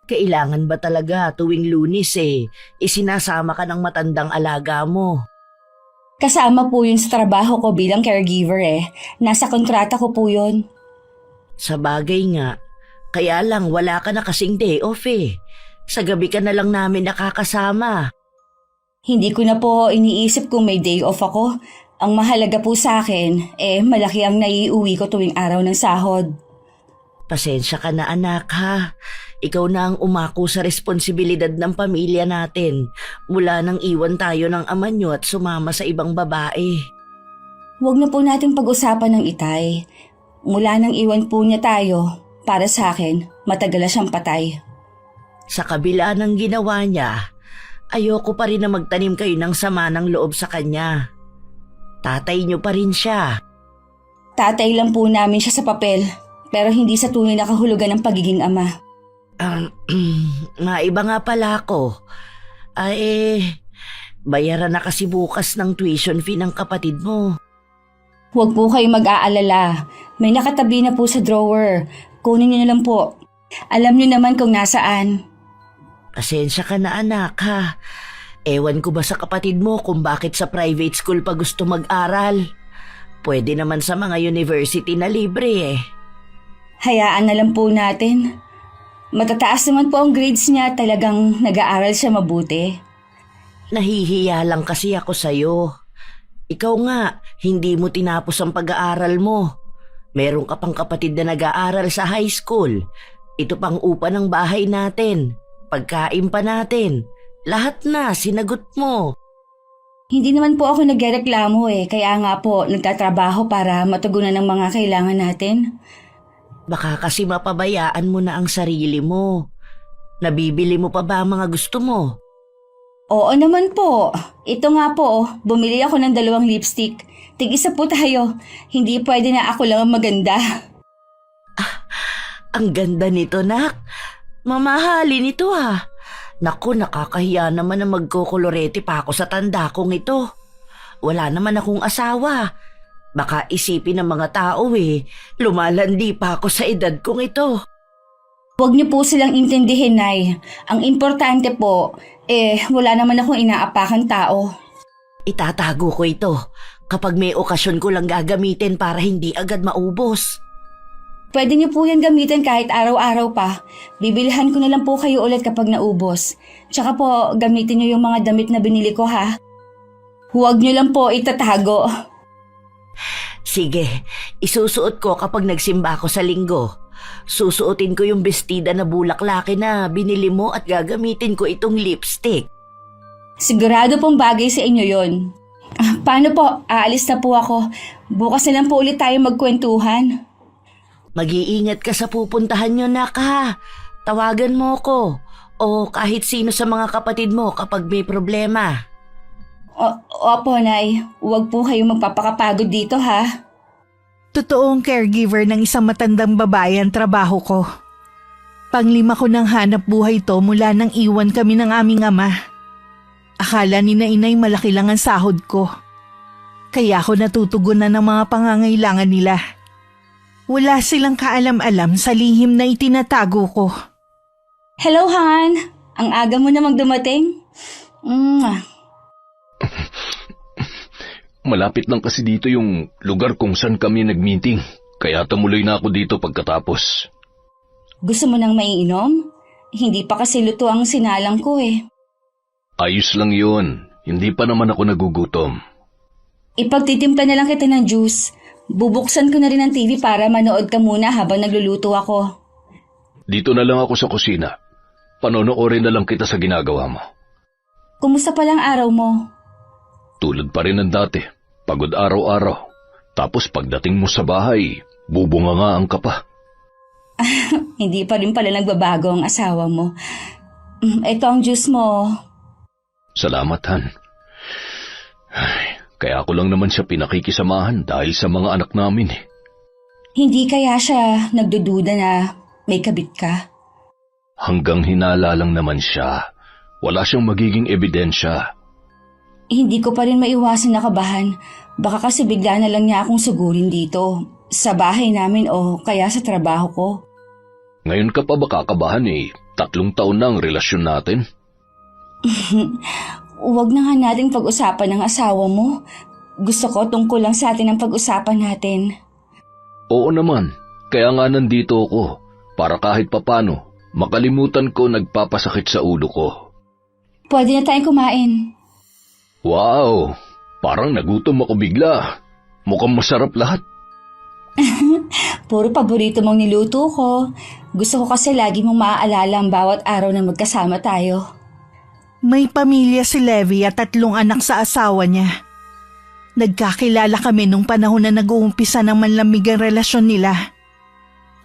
Kailangan ba talaga tuwing Lunes isinasama ka ng matandang alaga mo? Kasama po yun sa trabaho ko bilang caregiver Nasa kontrata ko po yun. Sa bagay nga, kaya lang wala ka na kasing day off Sa gabi ka na lang namin nakakasama. Hindi ko na po iniisip kung may day off ako. Ang mahalaga po sa akin, malaki ang naiuwi ko tuwing araw ng sahod. Pasensya ka na anak ha. Ikaw na ang umako sa responsibilidad ng pamilya natin mula nang iwan tayo ng ama nyo at sumama sa ibang babae. Huwag na po natin pag-usapan ng itay. Mula nang iwan po niya tayo, para sa akin, matagal na siyang patay. Sa kabila ng ginawa niya, ayoko pa rin na magtanim kayo ng sama ng loob sa kanya. Tatay niyo pa rin siya. Tatay lang po namin siya sa papel, pero hindi sa tunay na kahulugan ng pagiging ama. Maiba nga pala ako. Bayaran na kasi bukas ng tuition fee ng kapatid mo. Huwag po kayo mag-aalala. May nakatabi na po sa drawer. Kunin niyo na lang po. Alam niyo naman kung nasaan. Pasensya ka na anak ha. Ewan ko ba sa kapatid mo kung bakit sa private school pa gusto mag-aral. Pwede naman sa mga university na libre Hayaan na lang po natin. Matataas naman po ang grades niya, talagang nag-aaral siya mabuti. Nahihiya lang kasi ako sa'yo. Ikaw nga, hindi mo tinapos ang pag-aaral mo. Meron ka pang kapatid na nag-aaral sa high school. Ito pang upa ng bahay natin. Pagkain pa natin. Lahat na, sinagot mo. Hindi naman po ako nagreklamo kaya nga po nagtatrabaho para matugunan ng mga kailangan natin. Baka kasi mapabayaan mo na ang sarili mo. Nabibili mo pa ba ang mga gusto mo? Oo naman po. Ito nga po, bumili ako ng 2 lipstick. Tig-isa po tayo. Hindi pwede na ako lang ang maganda. Ang ganda nito, nak. Mamahalin ito Naku, nakakahiya naman na magkukolorete pa ako sa tanda kong ito. Wala naman akong asawa. Baka isipin ng mga tao lumalandi pa ako sa edad kong ito. Huwag niyo po silang intindihin, Nay. Ang importante po, wala naman akong inaapakan tao. Itatago ko ito. Kapag may okasyon ko lang gagamitin para hindi agad maubos. Pwede niyo po yan gamitin kahit araw-araw pa. Bibilihan ko na lang po kayo ulit kapag naubos. Tsaka po, gamitin niyo yung mga damit na binili ko Huwag niyo lang po itatago. Sige, isusuot ko kapag nagsimba ako sa linggo. Susuotin ko yung bestida na bulaklaki na binili mo at gagamitin ko itong lipstick. Sigurado pong bagay sa inyo yon. Paano po? Aalis na po ako. Bukas na lang po ulit tayo magkwentuhan. Mag-iingat ka sa pupuntahan nyo, nak Tawagan mo ko o kahit sino sa mga kapatid mo kapag may problema. Opo, Nay. Huwag po kayo magpapakapagod dito Totoong caregiver ng isang matandang babae ang trabaho ko. Panglima ko ng hanap buhay to mula nang iwan kami ng aming ama. Akala ni na inay malaki lang ang sahod ko. Kaya ako natutugunan ng mga pangangailangan nila. Wala silang kaalam-alam sa lihim na itinatago ko. Hello, Han. Ang aga mo namang dumating. Malapit lang kasi dito yung lugar kung saan kami nag-meeting. Kaya tumuloy na ako dito pagkatapos. Gusto mo nang maiinom? Hindi pa kasi luto ang sinalang ko Ayos lang yun. Hindi pa naman ako nagugutom. Ipagtitimpla na lang kita ng juice. Bubuksan ko na rin ang TV para manood ka muna habang nagluluto ako. Dito na lang ako sa kusina. Panonoorin na lang kita sa ginagawa mo. Kumusta palang araw mo? Tulad pa rin ng dati. Pagod araw-araw. Tapos pagdating mo sa bahay, bubungangaan ka pa. Hindi pa rin pala nagbabago ang asawa mo. Ito ang juice mo. Salamat, Han. Kaya ako lang naman siya pinakikisamahan dahil sa mga anak namin Hindi kaya siya nagdududa na may kabit ka? Hanggang hinala lang naman siya. Wala siyang magiging ebidensya. Hindi ko pa rin maiwasan na kabahan. Baka kasi bigla na lang niya akong sugurin dito. Sa bahay namin o kaya sa trabaho ko. Ngayon ka pa ba kakabahan 3 taon na ang relasyon natin. Huwag na nga natin pag-usapan ng asawa mo. Gusto ko tungkol lang sa atin ang pag-usapan natin. Oo naman, kaya nga nandito ako, para kahit papano, makalimutan ko nagpapasakit sa ulo ko. Pwede na tayong kumain. Wow, parang nagutom ako bigla. Mukhang masarap lahat. Puro paborito mong niluto ko. Gusto ko kasi lagi mong maaalala ang bawat araw na magkasama tayo. May pamilya si Levi at 3 anak sa asawa niya. Nagkakilala kami nung panahon na nag-uumpisa ng manlamig ang relasyon nila.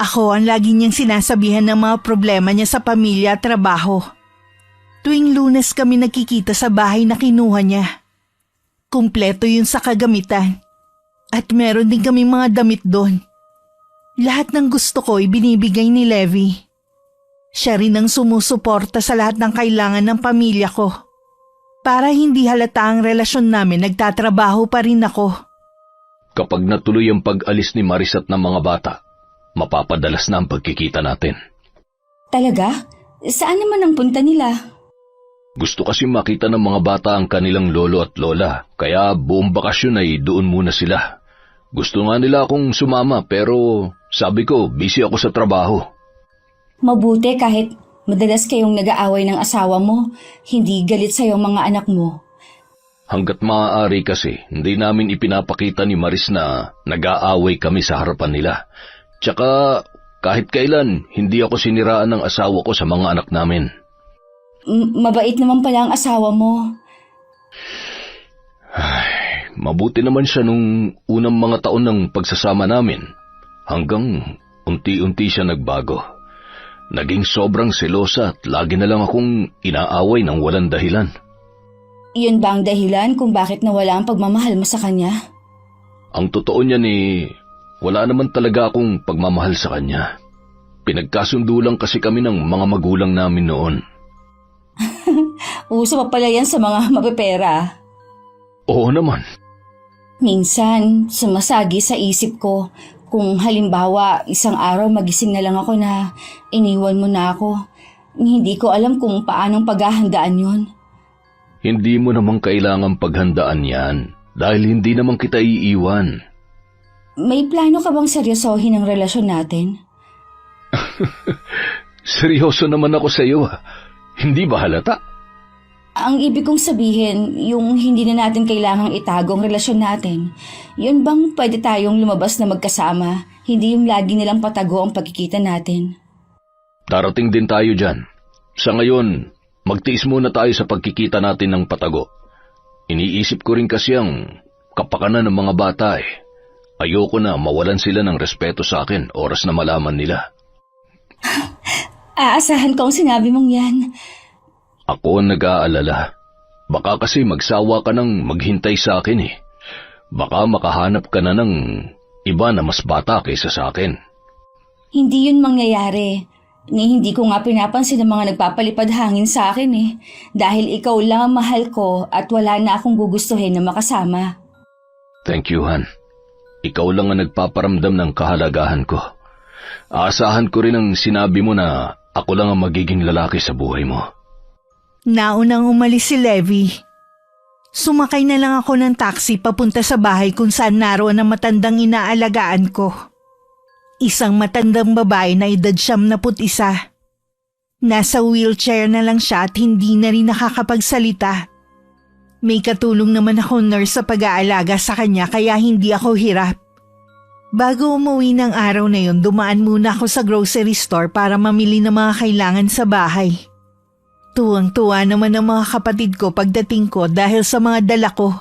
Ako ang lagi niyang sinasabihan ng mga problema niya sa pamilya at trabaho. Tuwing Lunes kami nagkikita sa bahay na kinuha niya. Kumpleto yun sa kagamitan. At meron din kami mga damit doon. Lahat ng gusto ko ibinibigay ni Levi. Siya rin ang sumusuporta sa lahat ng kailangan ng pamilya ko. Para hindi halata ang relasyon namin, nagtatrabaho pa rin ako. Kapag natuloy ang pag-alis ni Maris at ng mga bata, mapapadalas na ang pagkikita natin. Talaga? Saan naman ang punta nila? Gusto kasi makita ng mga bata ang kanilang lolo at lola, kaya buong bakasyon ay doon muna sila. Gusto nga nila akong sumama pero sabi ko busy ako sa trabaho. Mabuti kahit madalas kayong nag-aaway ng asawa mo, hindi galit sa'yo ang mga anak mo. Hanggat maaari kasi, hindi namin ipinapakita ni Maris na nag-aaway kami sa harapan nila. Tsaka kahit kailan, hindi ako siniraan ng asawa ko sa mga anak namin. Mabait naman pala ang asawa mo. Ay, mabuti naman siya nung unang mga taon ng pagsasama namin. Hanggang unti-unti siya nagbago. Naging sobrang selosa at lagi na lang akong inaaway ng walang dahilan. Iyon ba ang dahilan kung bakit nawala ang pagmamahal mo sa kanya? Ang totoo niyan wala naman talaga akong pagmamahal sa kanya. Pinagkasundo lang kasi kami ng mga magulang namin noon. Uso pa pala yan sa mga mapepera. Oo naman. Minsan, sumasagi sa isip ko kung halimbawa isang araw magising na lang ako na iniwan mo na ako. Hindi ko alam kung paanong paghahandaan yun. Hindi mo naman kailangang paghandaan yan dahil hindi naman kita iiwan. May plano ka bang seryosohin ang relasyon natin? Seryoso naman ako sa iyo. Hindi ba halata? Ang ibig kong sabihin, yung hindi na natin kailangang itago ang relasyon natin, yun bang pwede tayong lumabas na magkasama, hindi yung lagi nilang patago ang pagkikita natin? Darating din tayo dyan. Sa ngayon, magtiis muna tayo sa pagkikita natin ng patago. Iniisip ko rin kasi ang kapakanan ng mga bata Ayoko na mawalan sila ng respeto sa akin oras na malaman nila. Aasahan ko ang sinabi mong yan. Ako ang nag-aalala. Baka kasi magsawa ka ng maghintay sa akin Baka makahanap ka na ng iba na mas bata kaysa sa akin. Hindi yun mangyayari. Hindi ko nga pinapansin ang mga nagpapalipad hangin sa akin Dahil ikaw lang ang mahal ko at wala na akong gugustuhin na makasama. Thank you, Han. Ikaw lang ang nagpaparamdam ng kahalagahan ko. Aasahan ko rin ang sinabi mo na ako lang ang magiging lalaki sa buhay mo. Naunang umalis si Levi. Sumakay na lang ako ng taxi papunta sa bahay kung saan naroon ang matandang inaalagaan ko. Isang matandang babae na edad 71. Nasa wheelchair na lang siya at hindi na rin nakakapagsalita. May katulong naman ako nurse sa pag-aalaga sa kanya kaya hindi ako hirap. Bago umuwi ng araw na yun, dumaan muna ako sa grocery store para mamili ng mga kailangan sa bahay. Tuwang-tuwa naman ang mga kapatid ko pagdating ko dahil sa mga dala ko.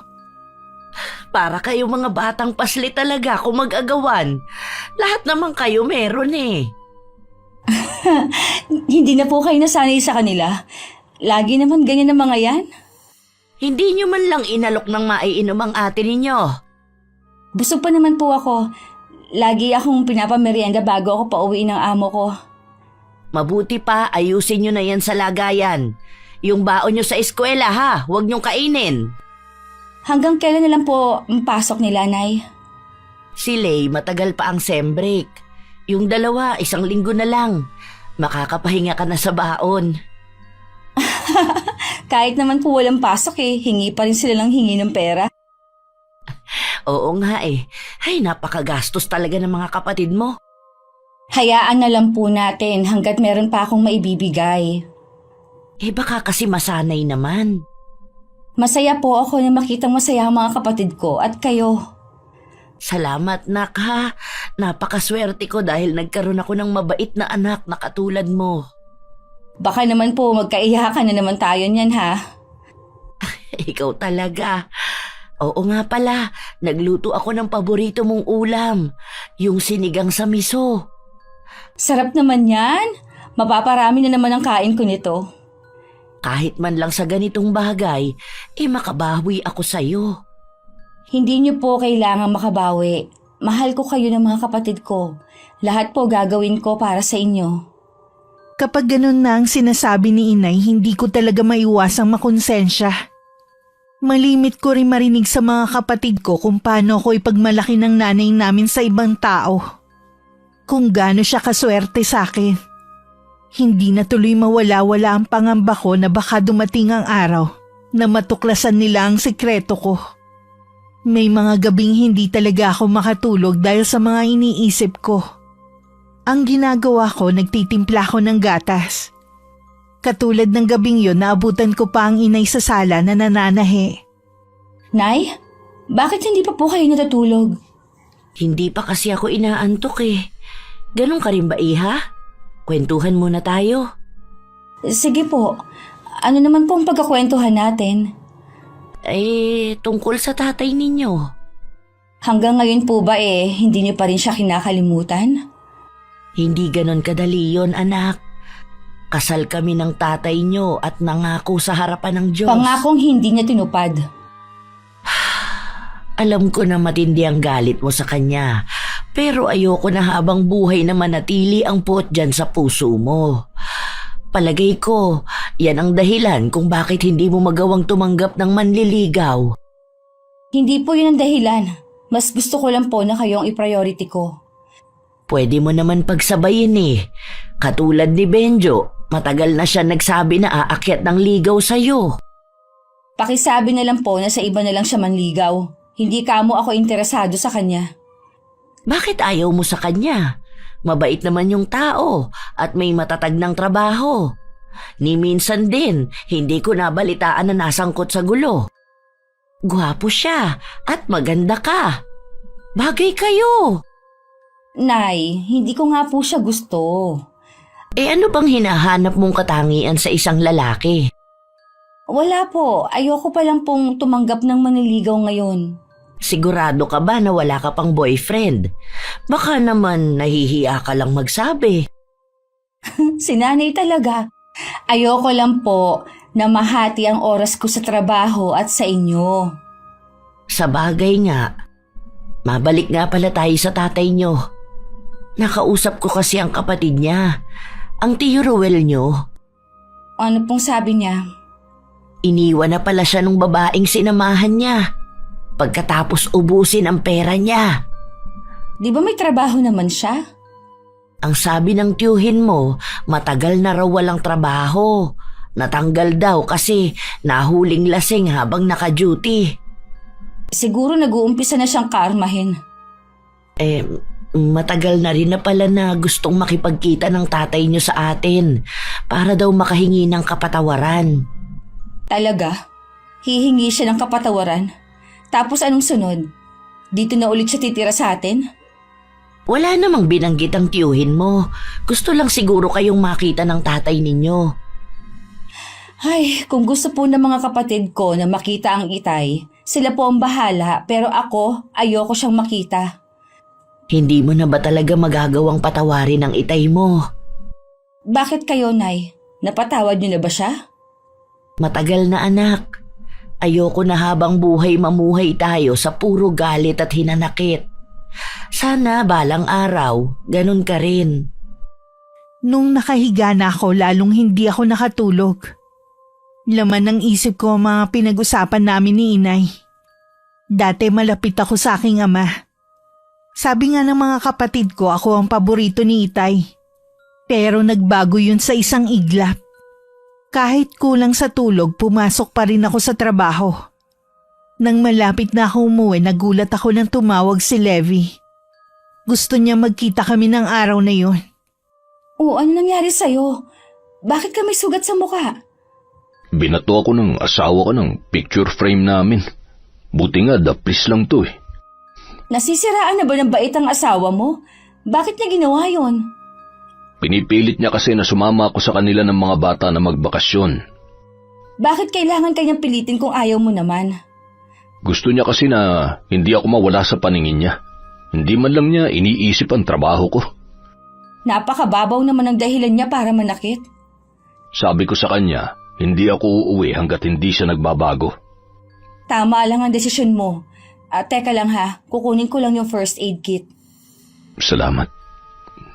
Para kayo mga batang pasli talaga kung mag-agawan. Lahat naman kayo meron Hindi na po kayo nasanay sa kanila. Lagi naman ganyan ang mga yan. Hindi nyo man lang inalok ng maiinom ang ate ninyo. Busog pa naman po ako. Lagi akong pinapamerienda bago ako pauwi ng amo ko. Mabuti pa, ayusin nyo na yan sa lagayan. Yung baon nyo sa eskwela huwag nyong kainin. Hanggang kailan na lang po ang pasok nila, Nay? Si Lay matagal pa ang sem break. Yung dalawa, 1 linggo na lang. makakapahinga ka na sa baon. Kahit naman po walang pasok hingi pa rin sila ng hingi ng pera. Oo nga eh. Ay, napakagastos talaga ng mga kapatid mo. Hayaan na lang po natin hanggat meron pa akong maibibigay. Baka kasi masanay naman. Masaya po ako na makitang masaya ang mga kapatid ko at kayo. Salamat, nak, ha. Napakaswerte ko dahil nagkaroon ako ng mabait na anak na katulad mo. Baka naman po magkaiyakan na naman tayo niyan ha. Ikaw talaga. Oo nga pala, nagluto ako ng paborito mong ulam, yung sinigang sa miso. Sarap naman yan. Mapaparami na naman ang kain ko nito. Kahit man lang sa ganitong bagay, makabawi ako sa'yo. Hindi niyo po kailangan makabawi. Mahal ko kayo ng mga kapatid ko. Lahat po gagawin ko para sa inyo. Kapag ganun na ang sinasabi ni inay, hindi ko talaga maiwasang makonsensya. Malimit ko rin marinig sa mga kapatid ko kung paano ako ipagmalaki ng nanay namin sa ibang tao. Kung gaano siya kaswerte sa akin. Hindi na tuloy mawala-wala ang pangamba ko na baka dumating ang araw na matuklasan nila ang sikreto ko. May mga gabing hindi talaga ako makatulog dahil sa mga iniisip ko. Ang ginagawa ko, nagtitimpla ko ng gatas. Katulad ng gabing yon, naabutan ko pa ang inay sa sala na nananahi. Nay, bakit hindi pa po kayo natutulog? Hindi pa kasi ako inaantok eh. Ganun ka rin ba, iha? Kwentuhan muna tayo. Sige po, ano naman po ang pagkakwentuhan natin? Tungkol sa tatay ninyo. Hanggang ngayon po ba hindi niyo pa rin siya kinakalimutan? Hindi ganon kadali yon, anak. Kasal kami ng tatay nyo at nangako sa harapan ng Diyos. Pangakong hindi niya tinupad. Alam ko na matindi ang galit mo sa kanya, pero ayoko na habang buhay na manatili ang puot dyan sa puso mo. Palagay ko, yan ang dahilan kung bakit hindi mo magawang tumanggap ng manliligaw. Hindi po yun ang dahilan. Mas gusto ko lang po na kayong i-priority ko. Pwede mo naman pagsabayin eh. Katulad ni Benjo, matagal na siya nagsabi na aakyat ng ligaw sa'yo. Pakisabi na lang po na sa iba na lang siya manligaw. Hindi kamo ako interesado sa kanya. Bakit ayaw mo sa kanya? Mabait naman yung tao at may matatag ng trabaho. Ni minsan din, hindi ko nabalitaan na nasangkot sa gulo. Gwapo siya at maganda ka. Bagay kayo. Nay, hindi ko nga po siya gusto. Ano bang hinahanap mong katangian sa isang lalaki? Wala po, ayoko pa lang pong tumanggap ng manliligaw ngayon. Sigurado ka ba na wala ka pang boyfriend? Baka naman nahihiya ka lang magsabi. Si nanay talaga. Ayoko lang po na mahati ang oras ko sa trabaho at sa inyo. Sa bagay nga, mabalik nga pala tayo sa tatay nyo. Nakausap ko kasi ang kapatid niya, ang tiyo Ruel nyo. Ano pong sabi niya? Iniwan na pala siya nung babaeng sinamahan niya. Pagkatapos ubusin ang pera niya. Di ba may trabaho naman siya? Ang sabi ng tiyuhin mo, matagal na raw walang trabaho. Natanggal daw kasi nahuling lasing habang naka-duty. Siguro nag-uumpisa na siyang kaarmahin. Matagal na rin na pala na gustong makipagkita ng tatay niyo sa atin para daw makahingi ng kapatawaran. Talaga? Hihingi siya ng kapatawaran? Tapos anong sunod? Dito na ulit siya titira sa atin? Wala namang binanggit ang tiyuhin mo. Gusto lang siguro kayong makita ng tatay ninyo. Ay, kung gusto po ng mga kapatid ko na makita ang itay, sila po ang bahala pero ako ayoko siyang makita. Hindi mo na ba talaga magagawang patawarin ang itay mo? Bakit kayo, Nay? Napatawad niyo na ba siya? Matagal na, anak. Ayoko na habang buhay mamuhay tayo sa puro galit at hinanakit. Sana balang araw, ganun ka rin. Nung nakahiga na ako, lalong hindi ako nakatulog. Laman ng isip ko ang mga pinag-usapan namin ni inay. Dati malapit ako sa aking ama. Sabi nga ng mga kapatid ko, ako ang paborito ni itay. Pero nagbago yun sa isang iglap. Kahit kulang sa tulog, pumasok pa rin ako sa trabaho. Nang malapit na ako umuwi, nagulat ako nang tumawag si Levi. Gusto niya magkita kami ng araw na yun. O ano nangyari sa'yo? Bakit ka may sugat sa mukha? Binato ako ng asawa ko ng picture frame namin. Buti nga, daplis lang to eh. Nasisiraan na ba ng bait ang asawa mo? Bakit niya ginawa yon? Pinipilit niya kasi na sumama ako sa kanila ng mga bata na magbakasyon. Bakit kailangan kanyang pilitin kung ayaw mo naman? Gusto niya kasi na hindi ako mawala sa paningin niya. Hindi man lang niya iniisip ang trabaho ko. Napakababaw naman ang dahilan niya para manakit. Sabi ko sa kanya, hindi ako uuwi hanggat hindi siya nagbabago. Tama lang ang desisyon mo. Teka lang ha, kukunin ko lang yung first aid kit. Salamat.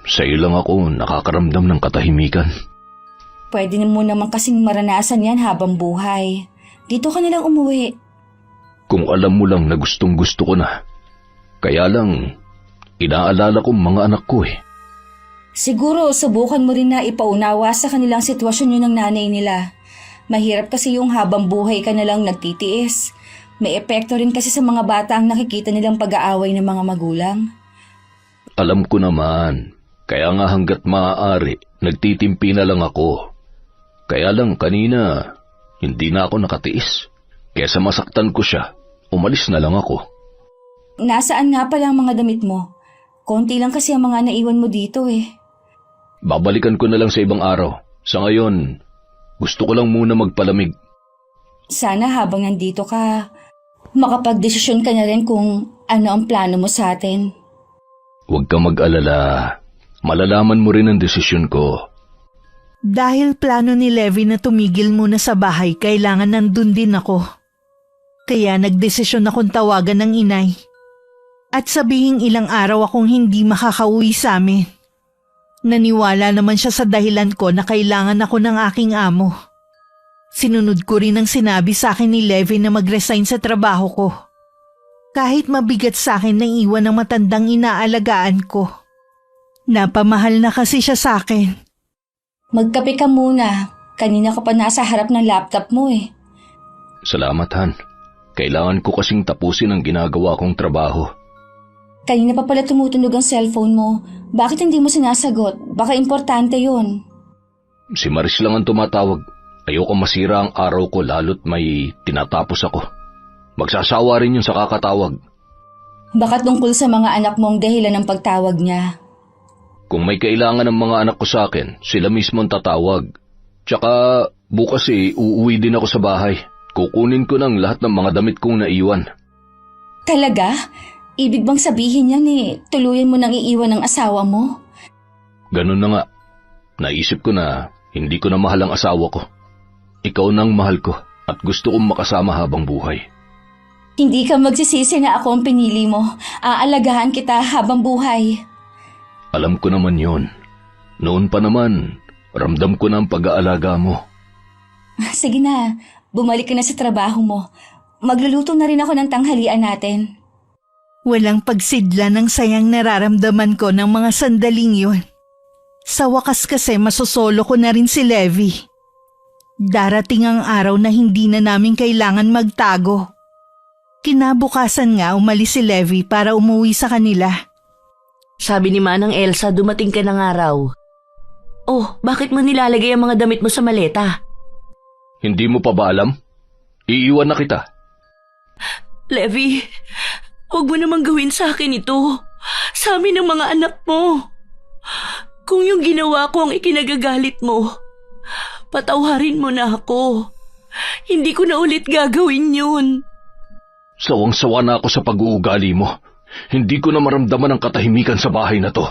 Sa iyo lang ako nakakaramdam ng katahimikan. Pwede mo naman kasing maranasan yan habang buhay. Dito ka nalang umuwi. Kung alam mo lang na gustong gusto ko na. Kaya lang, inaalala ko mga anak ko eh. Siguro subukan mo rin na ipaunawa sa kanilang sitwasyon yun ng nanay nila. Mahirap kasi yung habang buhay ka nalang nagtitiis. May epekto rin kasi sa mga bata ang nakikita nilang pag-aaway ng mga magulang. Alam ko naman. Kaya nga hanggat maaari, nagtitimpi na lang ako. Kaya lang kanina, hindi na ako nakatiis. Kesa masaktan ko siya, umalis na lang ako. Nasaan nga pala ang mga damit mo? Konti lang kasi ang mga naiwan mo dito eh. Babalikan ko na lang sa ibang araw. Sa ngayon, gusto ko lang muna magpalamig. Sana habang nandito ka, makapagdesisyon ka na rin kung ano ang plano mo sa atin. Huwag kang mag-alala. Malalaman mo rin ang desisyon ko. Dahil plano ni Levi na tumigil muna sa bahay, kailangan nandun din ako. Kaya nagdesisyon akong tawagan ng inay. At sabihing ilang araw akong hindi makakauwi sa amin. Naniwala naman siya sa dahilan ko na kailangan ako ng aking amo. Sinunod ko rin ang sinabi sa akin ni Levi na mag-resign sa trabaho ko. Kahit mabigat sa akin nang iwan ng matandang inaalagaan ko. Napamahal na kasi siya sa akin. Magkape ka muna. Kanina ka pa nasa harap ng laptop mo eh. Salamat, Han. Kailangan ko kasing tapusin ang ginagawa kong trabaho. Kanina pa pala tumutunog ang cellphone mo. Bakit hindi mo sinasagot? Baka importante yun. Si Maris lang ang tumatawag. Ayoko masira ang araw ko lalo't may tinatapos ako. Magsasawa rin yun sa kakatawag. Baka tungkol sa mga anak mong dahilan ng pagtawag niya. Kung may kailangan ng mga anak ko sa akin, sila mismo ang tatawag. Tsaka bukas uuwi din ako sa bahay. Kukunin ko ng lahat ng mga damit kong naiwan. Talaga? Ibig bang sabihin yan tuluyan mo nang iiwan ng asawa mo? Ganun na nga. Naisip ko na hindi ko na mahal ang asawa ko. Ikaw nang mahal ko at gusto kong makasama habang buhay. Hindi ka magsisisi na ako ang pinili mo. Aalagaan kita habang buhay. Alam ko naman yon. Noon pa naman, ramdam ko na ang pag-aalaga mo. Sige na, bumalik ka na sa trabaho mo. Magluluto na rin ako ng tanghalian natin. Walang pagsidla ng sayang nararamdaman ko ng mga sandaling yun. Sa wakas kasi masosolo ko na rin si Levi. Darating ang araw na hindi na namin kailangan magtago. Kinabukasan nga umalis si Levi para umuwi sa kanila. Sabi ni Manang Elsa, dumating ka ng araw. Oh, bakit mo nilalagay ang mga damit mo sa maleta? Hindi mo pa ba alam? Iiwan na kita. Levi, huwag mo namang gawin sa akin ito. Sa amin ng mga anak mo. Kung yung ginawa ko ang ikinagagalit mo, patawarin mo na ako. Hindi ko na ulit gagawin yun. Sawang-sawa na ako sa pag-uugali mo. Hindi ko na maramdaman ang katahimikan sa bahay na to.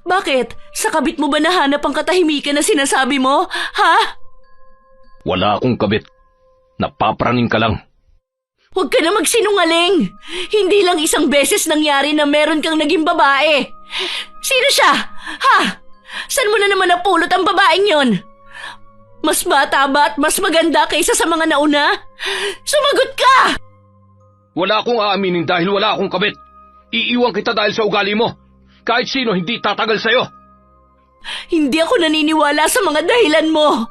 Bakit? Sa kabit mo ba nahanap ang katahimikan na sinasabi mo? Ha? Wala akong kabit. Napapraning ka lang. Huwag ka na magsinungaling. Hindi lang isang beses nangyari na meron kang naging babae. Sino siya? Ha? Saan mo na naman napulot ang babaeng yon? Mas bata ba at mas maganda kaysa sa mga nauna? Sumagot ka! Wala akong aaminin dahil wala akong kabit. Iiwan kita dahil sa ugali mo. Kahit sino hindi tatagal sa'yo. Hindi ako naniniwala sa mga dahilan mo.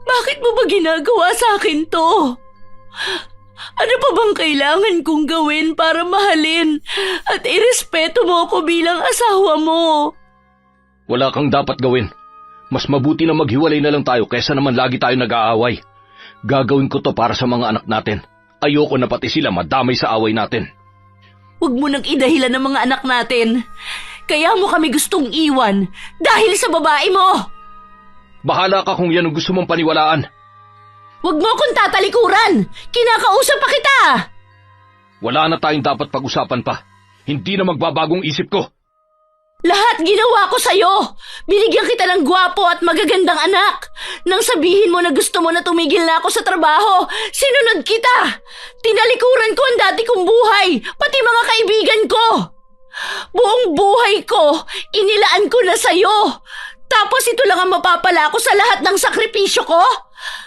Bakit mo ba ginagawa sa akin to? Ano pa bang kailangan kong gawin para mahalin at irespeto mo ako bilang asawa mo? Wala kang dapat gawin. Mas mabuti na maghiwalay na lang tayo kaysa naman lagi tayo nag-aaway. Gagawin ko to para sa mga anak natin. Ayoko na pati sila madamay sa away natin. Huwag mo nang idahilan ng mga anak natin. Kaya mo kami gustong iwan dahil sa babae mo. Bahala ka kung yan ang gusto mong paniwalaan. Huwag mo akong tatalikuran! Kinakausap pa kita! Wala na tayong dapat pag-usapan pa. Hindi na magbabagong isip ko. Lahat ginawa ko sa'yo! Binigyan kita ng gwapo at magagandang anak! Nang sabihin mo na gusto mo na tumigil na ako sa trabaho, sinunod kita! Tinalikuran ko ang dati kong buhay, pati mga kaibigan ko! Buong buhay ko, inilaan ko na sa'yo! Tapos ito lang ang mapapala ko sa lahat ng sakripisyo ko?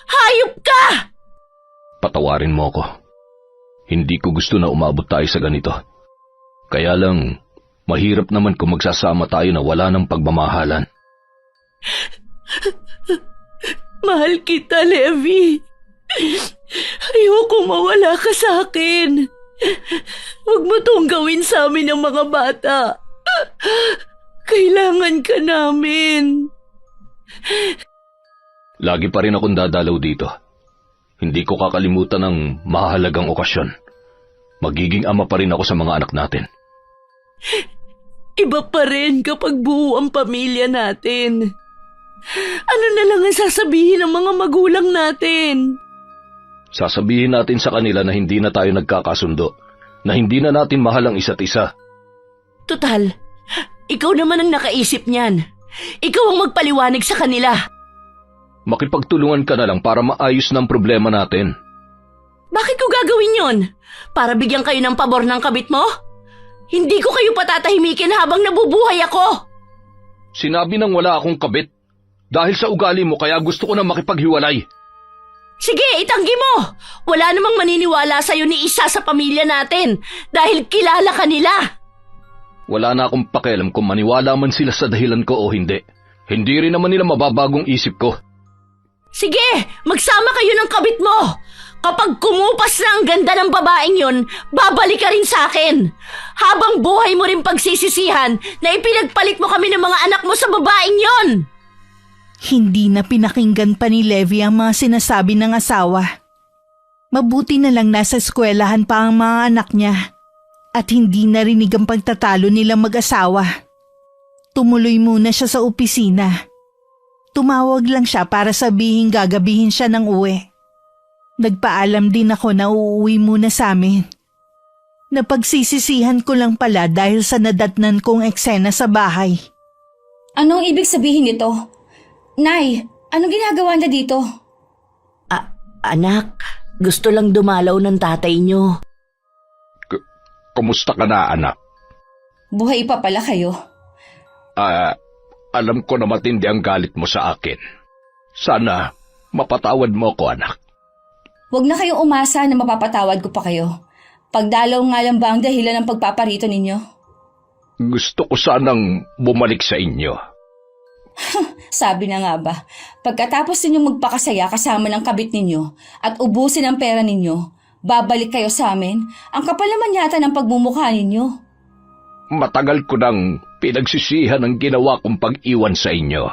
Hayop ka! Patawarin mo ako. Hindi ko gusto na umabot tayo sa ganito. Kaya lang, mahirap naman kung magsasama tayo na wala ng pagmamahalan. Mahal kita, Levi. Ayoko mawala ka sa akin. Huwag mo tong gawin sa amin ng mga bata. Kailangan ka namin. Lagi pa rin akong dadalaw dito. Hindi ko kakalimutan ang mahalagang okasyon. Magiging ama pa rin ako sa mga anak natin. Iba pa rin kapag buo ang pamilya natin. Ano na lang ang sasabihin ng mga magulang natin? Sasabihin natin sa kanila na hindi na tayo nagkakasundo, na hindi na natin mahal ang isa't isa. Total, ikaw naman ang nakaisip niyan. Ikaw ang magpaliwanag sa kanila. Makipagtulungan ka na lang para maayos ng problema natin. Bakit ko gagawin yon? Para bigyan kayo ng pabor ng kabit mo? Hindi ko kayo patatahimikin habang nabubuhay ako. Sinabi nang wala akong kabit. Dahil sa ugali mo kaya gusto ko na makipaghiwalay. Sige, itanggi mo. Wala namang maniniwala sa'yo ni isa sa pamilya natin dahil kilala ka nila. Wala na akong pakialam kung maniwala man sila sa dahilan ko o hindi. Hindi rin naman nila mababagong isip ko. Sige, magsama kayo ng kabit mo. Kapag kumupas na ang ganda ng babaeng yon, babalik ka rin sa akin. Habang buhay mo rin pagsisisihan na ipinagpalit mo kami ng mga anak mo sa babaeng yon. Hindi na pinakinggan pa ni Levi ang mga sinasabi ng asawa. Mabuti na lang nasa eskwelahan pa ang mga anak niya at hindi narinig ang pagtatalo nilang mag-asawa. Tumuloy muna siya sa opisina. Tumawag lang siya para sabihin gagabihin siya ng uwi. Nagpaalam din ako na uuwi muna sa amin. Napagsisisihan ko lang pala dahil sa nadatnan kong eksena sa bahay. Anong ibig sabihin nito? Nay, anong ginagawa niya dito? Anak, gusto lang dumalaw ng tatay niyo. Kumusta ka na, anak? Buhay pa pala kayo. Alam ko na matindi ang galit mo sa akin. Sana mapatawad mo ako, anak. Huwag na kayong umasa na mapapatawad ko pa kayo. Pagdalaw nga lang ba ang dahilan ng pagpaparito ninyo? Gusto ko sanang bumalik sa inyo. Sabi na nga ba, pagkatapos ninyong magpakasaya kasama ng kabit ninyo at ubusin ang pera ninyo, babalik kayo sa amin? Ang kapal naman yata ng pagmumukha ninyo. Matagal ko nang pinagsisihan ang ginawa kong pag-iwan sa inyo.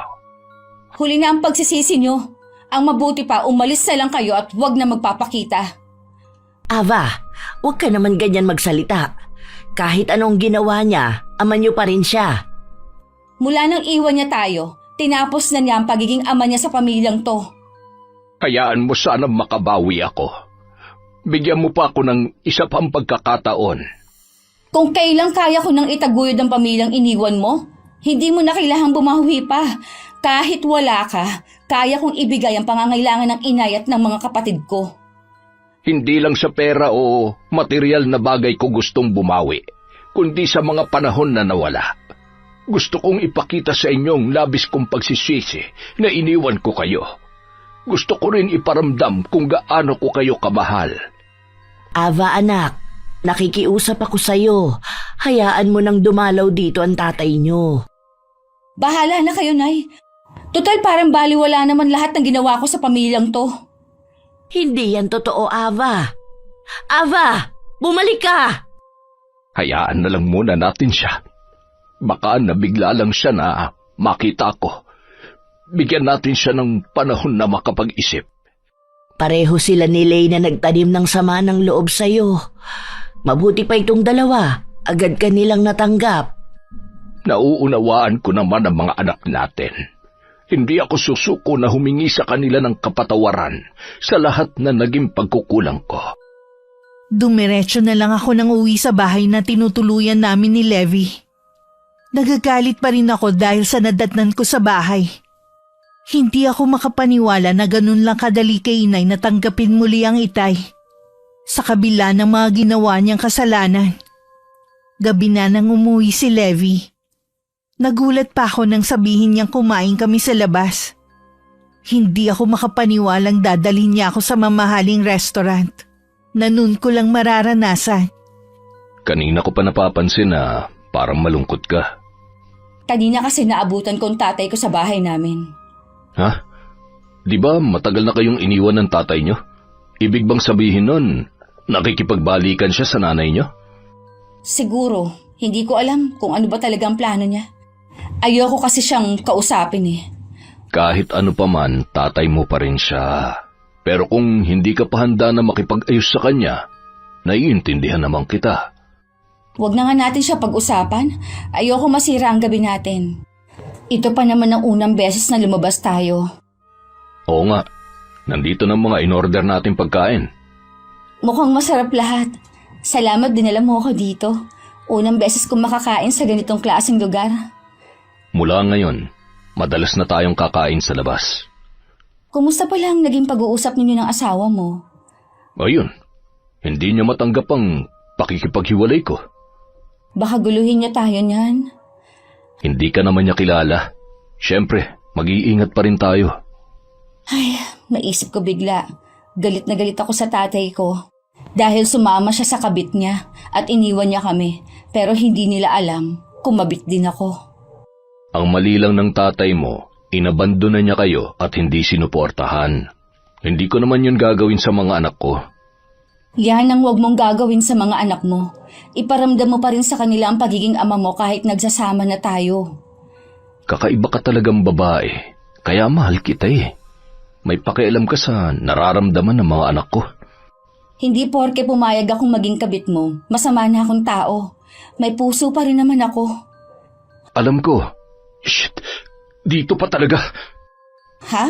Huli na ang pagsisisi nyo. Ang mabuti pa, umalis na lang kayo at huwag na magpapakita. Ava, huwag ka naman ganyan magsalita. Kahit anong ginawa niya, ama niyo pa rin siya. Mula nang iwan niya tayo, tinapos na niya ang pagiging ama niya sa pamilyang to. Hayaan mo sana makabawi ako. Bigyan mo pa ako ng isa pang pagkakataon. Kung kailang kaya ko nang itaguyod ang pamilyang iniwan mo, hindi mo na kailangang bumawi pa. Kahit wala ka, kaya kong ibigay ang pangangailangan ng inay at ng mga kapatid ko. Hindi lang sa pera o material na bagay ko gustong bumawi, kundi sa mga panahon na nawala. Gusto kong ipakita sa inyong labis kong pagsisisi na iniwan ko kayo. Gusto ko rin iparamdam kung gaano ko kayo kamahal. Ava, anak, nakikiusap ako sa'yo. Hayaan mo nang dumalaw dito ang tatay niyo. Bahala na kayo, Nay. Total parang baliwala naman lahat ng ginawa ko sa pamilyang to. Hindi yan totoo, Ava. Ava, bumalik ka! Hayaan na lang muna natin siya. Baka nabigla lang siya na makita ko. Bigyan natin siya ng panahon na makapag-isip. Pareho sila ni Lay na nagtanim ng sama ng loob sa'yo. Mabuti pa itong dalawa. Agad ka nilang natanggap. Nauunawaan ko naman ang mga anak natin. Hindi ako susuko na humingi sa kanila ng kapatawaran sa lahat na naging pagkukulang ko. Dumiretso na lang ako nang uwi sa bahay na tinutuluyan namin ni Levi. Nagagalit pa rin ako dahil sa nadatnan ko sa bahay. Hindi ako makapaniwala na ganun lang kadali kay inay na tanggapin muli ang itay. Sa kabila ng mga ginawa niyang kasalanan. Gabi na nang umuwi si Levi. Nagulat pa ako nang sabihin niyang kumain kami sa labas. Hindi ako makapaniwalang dadalhin niya ako sa mamahaling restaurant. Na nun ko lang mararanasan. Kanina ko pa napapansin na parang malungkot ka. Kanina kasi naabutan ko ang tatay ko sa bahay namin. Ha? Di ba matagal na kayong iniwan ng tatay nyo? Ibig bang sabihin nun, nakikipagbalikan siya sa nanay nyo? Siguro, hindi ko alam kung ano ba talagang plano niya. Ayoko kasi siyang kausapin eh. Kahit ano pa man, tatay mo pa rin siya. Pero kung hindi ka pa handa na makipag-ayos sa kanya, naiintindihan naman kita. Huwag na nga natin siya pag-usapan. Ayoko masira ang gabi natin. Ito pa naman ang unang beses na lumabas tayo. Oo nga, nandito na mga in-order nating pagkain. Mukhang masarap lahat. Salamat dinala mo ako dito. Unang beses kong makakain sa ganitong klaseng lugar. Mula ngayon, madalas na tayong kakain sa labas. Kumusta pa lang naging pag-uusap ninyo ng asawa mo? Ayun, hindi niya matanggap ang pakikipaghiwalay ko. Baka guluhin niya tayo niyan. Hindi ka naman niya kilala. Siyempre, mag-iingat pa rin tayo. Ay, naisip ko bigla. Galit na galit ako sa tatay ko. Dahil sumama siya sa kabit niya at iniwan niya kami. Pero hindi nila alam, kumabit din ako. Ang mali lang ng tatay mo, inabandona niya kayo at hindi sinuportahan. Hindi ko naman yun gagawin sa mga anak ko. Yan ang huwag mong gagawin sa mga anak mo. Iparamdam mo pa rin sa kanila ang pagiging ama mo kahit nagsasama na tayo. Kakaiba ka talagang babae, kaya mahal kita eh. May pakialam ka sa nararamdaman ng mga anak ko. Hindi porke pumayag akong maging kabit mo, masama na akong tao. May puso pa rin naman ako. Alam ko. Shit, dito pa talaga. Ha?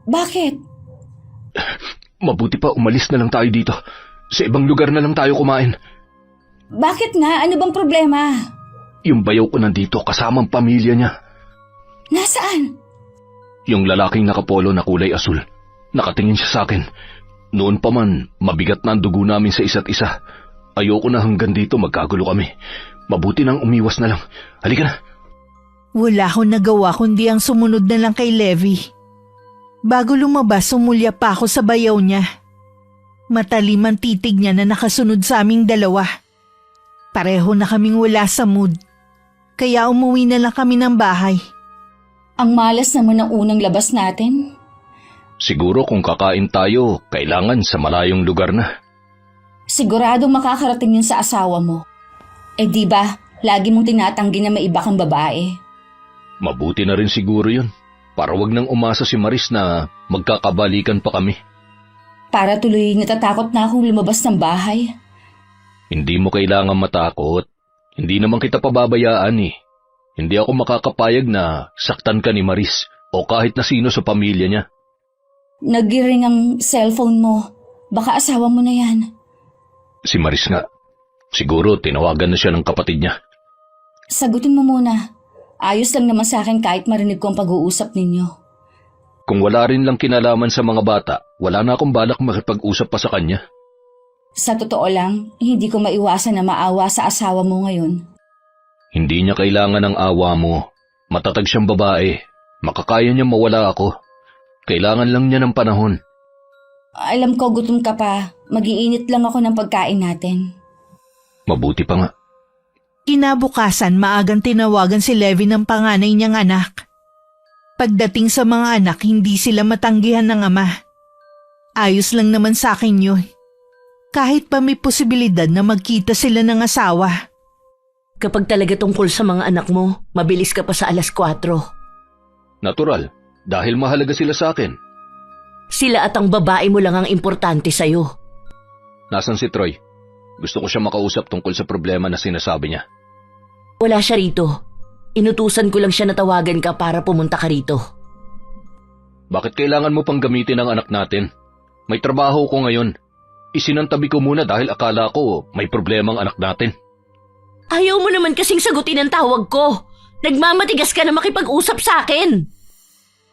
Bakit? Mabuti pa umalis na lang tayo dito. Sa ibang lugar na lang tayo kumain. Bakit nga? Ano bang problema? Yung bayaw ko nandito kasama ang pamilya niya. Nasaan? Yung lalaking nakapolo na kulay asul. Nakatingin siya sa akin. Noon pa man, mabigat na ang dugo namin sa isa't isa. Ayoko na hanggang dito magkagulo kami. Mabuti nang umiwas na lang. Halika na. Wala akong nagawa kundi ang sumunod na lang kay Levi. Bago lumabas, sumulya pa ako sa bayaw niya. Matalim ang titig niya na nakasunod sa aming dalawa. Pareho na kaming wala sa mood. Kaya umuwi na lang kami ng bahay. Ang malas naman ng unang labas natin. Siguro kung kakain tayo, kailangan sa malayong lugar na. Siguradong makakarating yun sa asawa mo. Eh di ba, lagi mong tinatanggi na may iba kang babae. Mabuti na rin siguro yun. Para wag nang umasa si Maris na magkakabalikan pa kami. Para tuloy natatakot na akong lumabas ng bahay. Hindi mo kailangan matakot. Hindi naman kita pababayaan eh. Hindi ako makakapayag na saktan ka ni Maris o kahit na sino sa pamilya niya. Nag-ring ang cellphone mo. Baka asawa mo na yan. Si Maris nga. Siguro tinawagan na siya ng kapatid niya. Sagutin mo muna. Ayos lang naman sa akin kahit marinig ko ang pag-uusap ninyo. Kung wala rin lang kinalaman sa mga bata, wala na akong balak makipag-usap pa sa kanya. Sa totoo lang, hindi ko maiwasan na maawa sa asawa mo ngayon. Hindi niya kailangan ng awa mo. Matatag siyang babae. Makakaya niya mawala ako. Kailangan lang niya ng panahon. Alam ko gutom ka pa. Mag-iinit lang ako ng pagkain natin. Mabuti pa nga. Kinabukasan maagang tinawagan si Levi ng panganay niyang anak. Pagdating sa mga anak, hindi sila matanggihan ng ama. Ayos lang naman sa akin yun. Kahit pa may posibilidad na magkita sila ng asawa. Kapag talaga tungkol sa mga anak mo, mabilis ka pa sa 4:00. Natural, dahil mahalaga sila sa akin. Sila at ang babae mo lang ang importante sa'yo. Nasaan si Troy? Gusto ko siya makausap tungkol sa problema na sinasabi niya. Wala siya rito. Inutusan ko lang siya na tawagan ka para pumunta ka rito. Bakit kailangan mo pang gamitin ang anak natin? May trabaho ko ngayon. Isinantabi ko muna dahil akala ko may problema ang anak natin. Ayaw mo naman kasing sagutin ang tawag ko. Nagmamatigas ka na makipag-usap sa akin.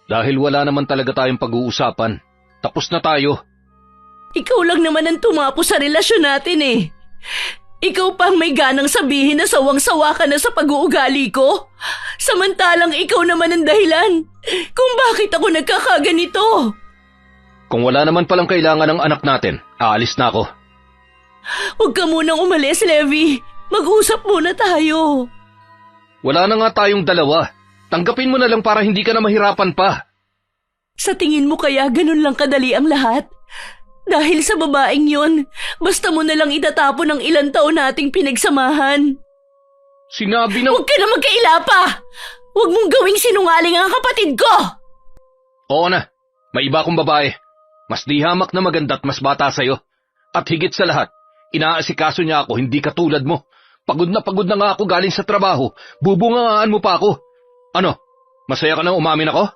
Dahil wala naman talaga tayong pag-uusapan. Tapos na tayo. Ikaw lang naman ang tumapo sa relasyon natin eh. Ikaw pang may ganang sabihin na sawang-sawa ka na sa pag-uugali ko. Samantalang ikaw naman ang dahilan kung bakit ako nagkakaganito. Kung wala naman palang kailangan ng anak natin, aalis na ako. Huwag ka munang umalis, Levi. Mag-usap muna tayo. Wala na nga tayong dalawa. Tanggapin mo na lang para hindi ka na mahirapan pa. Sa tingin mo kaya ganun lang kadali ang lahat? Dahil sa babaeng yon, basta mo na lang itatapon ang ilang taon nating pinagsamahan. Sinabi na... Huwag ka na magkaila pa! Huwag mong gawing sinungaling ang kapatid ko! Oo na, may iba akong babae. Mas di hamak na maganda at mas bata sa'yo. At higit sa lahat, inaasikaso niya ako hindi katulad mo. Pagod na nga ako galing sa trabaho. Bubungangaan mo pa ako. Ano, masaya ka nang umamin ako?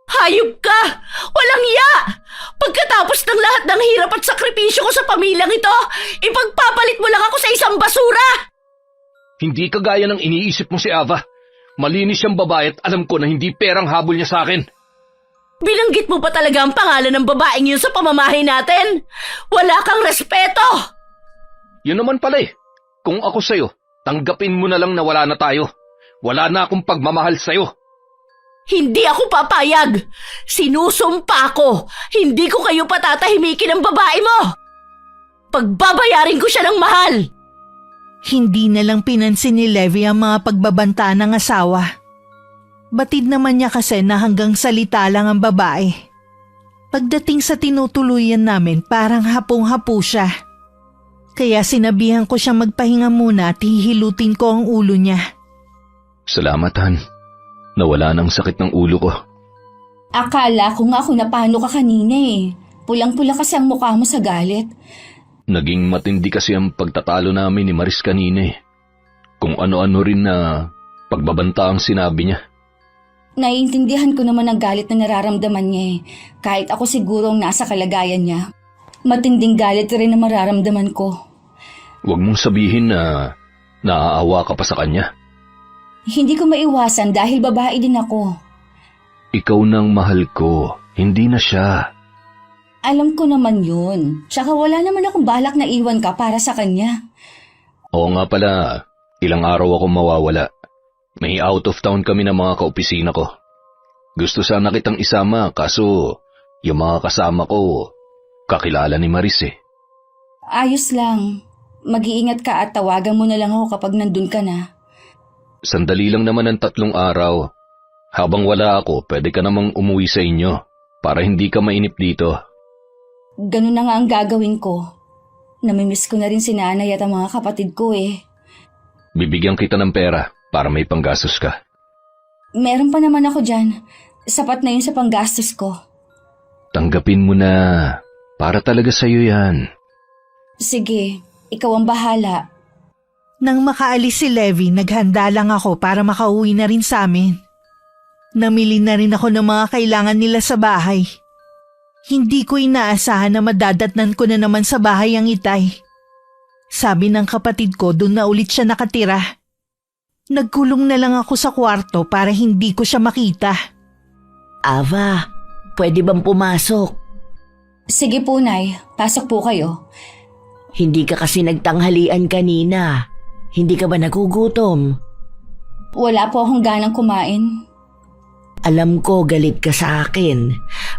Hayop ka! Walang iya! Pagkatapos ng lahat ng hirap at sakripisyo ko sa pamilyang ito, ipagpapalit mo lang ako sa isang basura! Hindi kagaya ng iniisip mo si Ava. Malinis siyang babae at alam ko na hindi perang habol niya sa akin. Binanggit mo pa talaga ang pangalan ng babaeng yun sa pamamahay natin? Wala kang respeto! Yun naman pala eh. Kung ako sa'yo, tanggapin mo na lang na wala na tayo. Wala na akong pagmamahal sa'yo. Hindi ako papayag! Sinusumpa ko! Hindi ko kayo patatahimikin ng babae mo! Pagbabayarin ko siya ng mahal! Hindi na lang pinansin ni Levi ang mga pagbabanta ng asawa. Batid naman niya kasi na hanggang salita lang ang babae. Pagdating sa tinutuluyan namin, parang hapong-hapo siya. Kaya sinabihan ko siya magpahinga muna at hihilutin ko ang ulo niya. Salamat, Han. Nawala ng sakit ng ulo ko. Akala ko nga kung napano ka kanina eh. Pulang-pula kasi ang mukha mo sa galit. Naging matindi kasi ang pagtatalo namin ni Maris kanina eh. Kung ano-ano rin na pagbabanta ang sinabi niya. Naiintindihan ko naman ang galit na nararamdaman niya eh. Kahit ako sigurong nasa kalagayan niya. Matinding galit rin na mararamdaman ko. Huwag mong sabihin na naaawa ka pa sa kanya. Hindi ko maiwasan dahil babae din ako. Ikaw nang mahal ko, hindi na siya. Alam ko naman yun. Tsaka wala naman akong balak na iwan ka para sa kanya. Oo nga pala, ilang araw ako mawawala. May out of town kami ng mga kaopisina ko. Gusto sana kitang isama kaso yung mga kasama ko, kakilala ni Maris eh. Ayos lang. Mag-iingat ka at tawagan mo na lang ako kapag nandun ka na. Sandali lang naman ang 3 araw. Habang wala ako, pwede ka namang umuwi sa inyo para hindi ka mainip dito. Ganun na nga ang gagawin ko. Namimiss ko na rin si nanay at ang mga kapatid ko eh. Bibigyan kita ng pera para may panggastos ka. Meron pa naman ako dyan. Sapat na yun sa panggastos ko. Tanggapin mo na. Para talaga sa'yo yan. Sige, ikaw ang bahala. Nang makaalis si Levi, naghanda lang ako para makauwi na rin sa amin. Namili na rin ako ng mga kailangan nila sa bahay. Hindi ko inaasahan na madadatnan ko na naman sa bahay ang Itay. Sabi ng kapatid ko, doon na ulit siya nakatira. Nagkulong na lang ako sa kwarto para hindi ko siya makita. Ava, pwede bang pumasok? Sige po, Nay. Pasok po kayo. Hindi ka kasi nagtanghalian kanina. Hindi ka ba nagugutom? Wala po akong ganang kumain. Alam ko galit ka sa akin,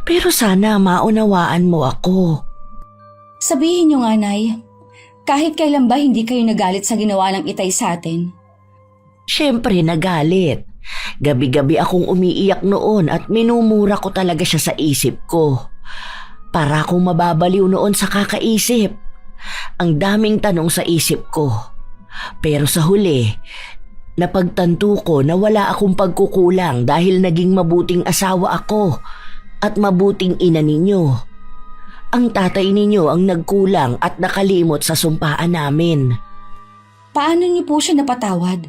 pero sana maunawaan mo ako. Sabihin niyo nga, Nay. Kahit kailan ba hindi kayo nagalit sa ginawa ng Itay sa atin? Siyempre nagalit. Gabi-gabi akong umiiyak noon at minumura ko talaga siya sa isip ko. Para akong mababaliw noon sa kakaisip. Ang daming tanong sa isip ko. Pero sa huli, napagtanto ko na wala akong pagkukulang dahil naging mabuting asawa ako at mabuting ina ninyo. Ang tatay ninyo ang nagkulang at nakalimot sa sumpaan namin. Paano niyo po siya napatawad?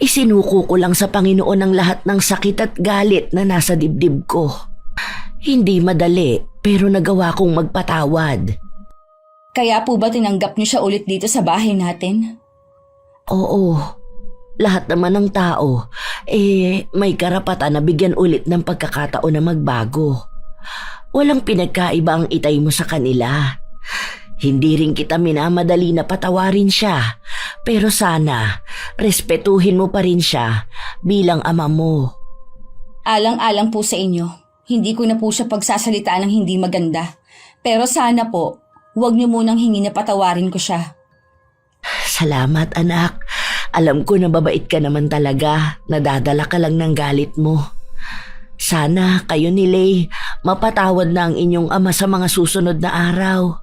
Isinuko ko lang sa Panginoon ang lahat ng sakit at galit na nasa dibdib ko. Hindi madali pero nagawa kong magpatawad. Kaya po ba tinanggap niyo siya ulit dito sa bahay natin? Oo, lahat naman ng tao, may karapatan na bigyan ulit ng pagkakataon na magbago. Walang pinagkaiba ang Itay mo sa kanila. Hindi rin kita minamadali na patawarin siya, pero sana respetuhin mo pa rin siya bilang ama mo. Alang-alang po sa inyo, hindi ko na po siya pagsasalitaan ng hindi maganda. Pero sana po, huwag niyo munang hingi na patawarin ko siya. Salamat anak. Alam ko na babait ka naman talaga. Nadadala ka lang ng galit mo. Sana kayo ni Lay mapatawad na ang inyong ama sa mga susunod na araw.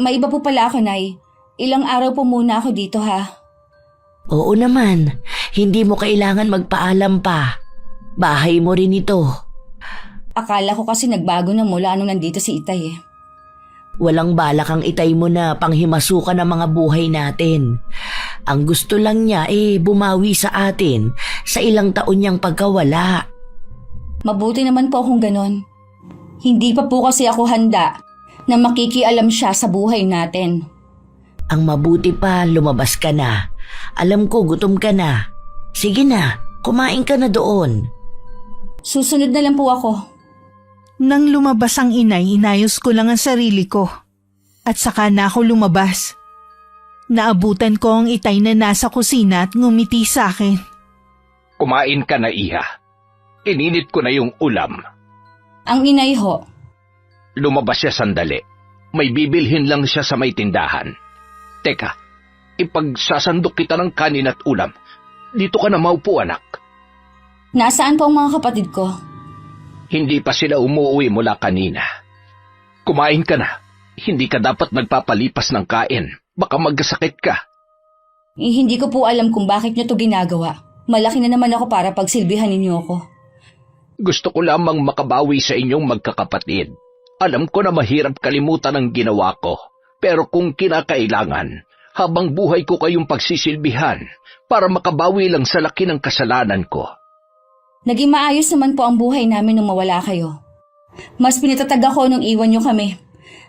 May iba po pala ako, Nay. Ilang araw po muna ako dito, ha? Oo naman. Hindi mo kailangan magpaalam pa. Bahay mo rin ito. Akala ko kasi nagbago na mula nung nandito si Itay eh. Walang balak ang Itay mo na panghimasukan ng mga buhay natin. Ang gusto lang niya bumawi sa atin sa ilang taon niyang pagkawala. Mabuti naman po kung ganon. Hindi pa po kasi ako handa na makikialam siya sa buhay natin. Ang mabuti pa, lumabas ka na. Alam ko gutom ka na. Sige na, kumain ka na doon. Susunod na lang po ako. Nang lumabas ang inay, inayos ko lang ang sarili ko. At saka na ako lumabas. Naabutan ko ang Itay na nasa kusina at ngumiti sa akin. Kumain ka na, Iha. Ininit ko na yung ulam. Ang inay ho. Lumabas siya sandali. May bibilhin lang siya sa may tindahan. Teka, ipagsasandok kita ng kanin at ulam. Dito ka na maupo, anak. Nasaan po ang mga kapatid ko? Hindi pa sila umuwi mula kanina. Kumain ka na. Hindi ka dapat nagpapalipas ng kain. Baka magkasakit ka. Hindi ko po alam kung bakit niyo to ginagawa. Malaki na naman ako para pagsilbihan ninyo ako. Gusto ko lamang makabawi sa inyong magkakapatid. Alam ko na mahirap kalimutan ang ginawa ko. Pero kung kinakailangan, habang buhay ko kayong pagsisilbihan para makabawi lang sa laki ng kasalanan ko. Naging maayos naman po ang buhay namin nung mawala kayo. Mas pinatatag ako nung iwan niyo kami.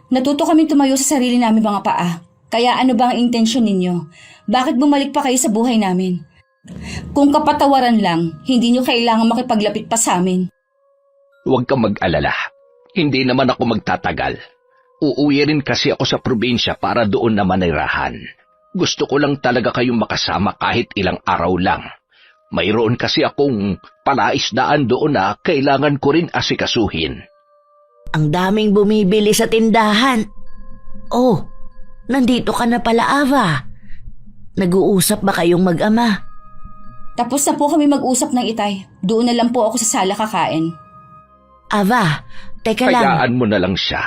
Natuto kami tumayo sa sarili namin mga paa. Kaya ano ba ang intensyon ninyo? Bakit bumalik pa kayo sa buhay namin? Kung kapatawaran lang, hindi niyo kailangan makipaglapit pa sa amin. Huwag kang mag-alala. Hindi naman ako magtatagal. Uuwi rin kasi ako sa probinsya para doon na manirahan. Gusto ko lang talaga kayong makasama kahit ilang araw lang. Mayroon kasi akong palaisdaan doon na kailangan ko rin asikasuhin. Ang daming bumibili sa tindahan. Oh, nandito ka na pala, Ava. Nag-uusap ba kayong mag-ama? Tapos na po kami mag-usap ng Itay. Doon na lang po ako sa sala kakain. Ava, teka lang. Hayaan mo na lang siya.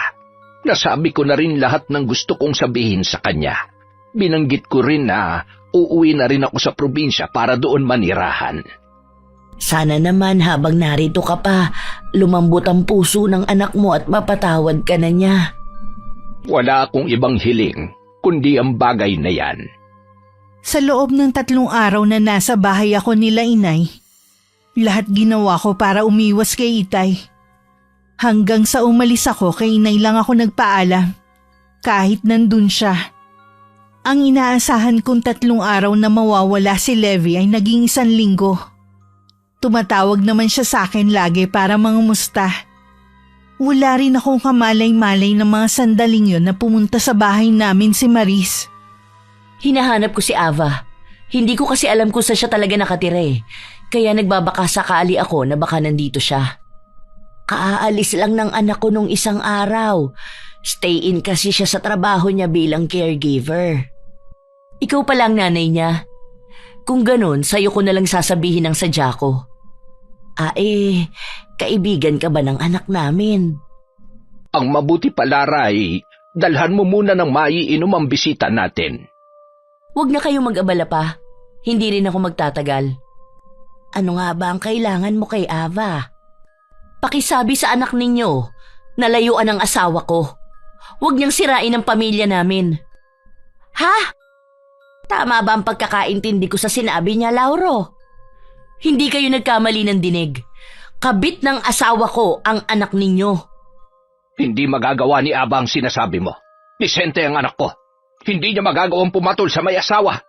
Nasabi ko na rin lahat ng gusto kong sabihin sa kanya. Binanggit ko rin na uuwi na rin ako sa probinsya para doon manirahan. Sana naman habang narito ka pa, lumambot ang puso ng anak mo at mapatawad ka na niya. Wala akong ibang hiling, kundi ang bagay na yan. Sa loob ng 3 araw na nasa bahay ako nila inay, lahat ginawa ko para umiwas kay Itay. Hanggang sa umalis ako kay inay lang ako nagpaalam, kahit nandun siya. Ang inaasahan kong 3 araw na mawawala si Levi ay naging 1 linggo. Tumatawag naman siya sa akin lagi para mangumusta. Wala rin akong kamalay-malay ng mga sandaling yon na pumunta sa bahay namin si Maris. Hinahanap ko si Ava. Hindi ko kasi alam kung saan siya talaga nakatira eh. Kaya nagbabaka sakali ako na baka nandito siya. Kakaalis lang ng anak ko nung isang araw. Stay in kasi siya sa trabaho niya bilang caregiver. Ikaw pa lang nanay niya. Kung ganun, sa'yo ko nalang sasabihin ang sadya ko. Kaibigan ka ba ng anak namin? Ang mabuti pala, Ray, dalhan mo muna ng maiinom ang bisita natin. Huwag na kayong mag-abala pa. Hindi rin ako magtatagal. Ano nga ba ang kailangan mo kay Ava? Pakisabi sa anak ninyo, nalayuan ang asawa ko. Huwag niyang sirain ang pamilya namin. Ha? Tama ba ang pagkakaintindi ko sa sinabi niya, Lauro? Hindi kayo nagkamali ng dinig. Kabit ng asawa ko ang anak ninyo. Hindi magagawa ni Aba ang sinasabi mo. Nisente ang anak ko. Hindi niya magagawang pumatol sa may asawa.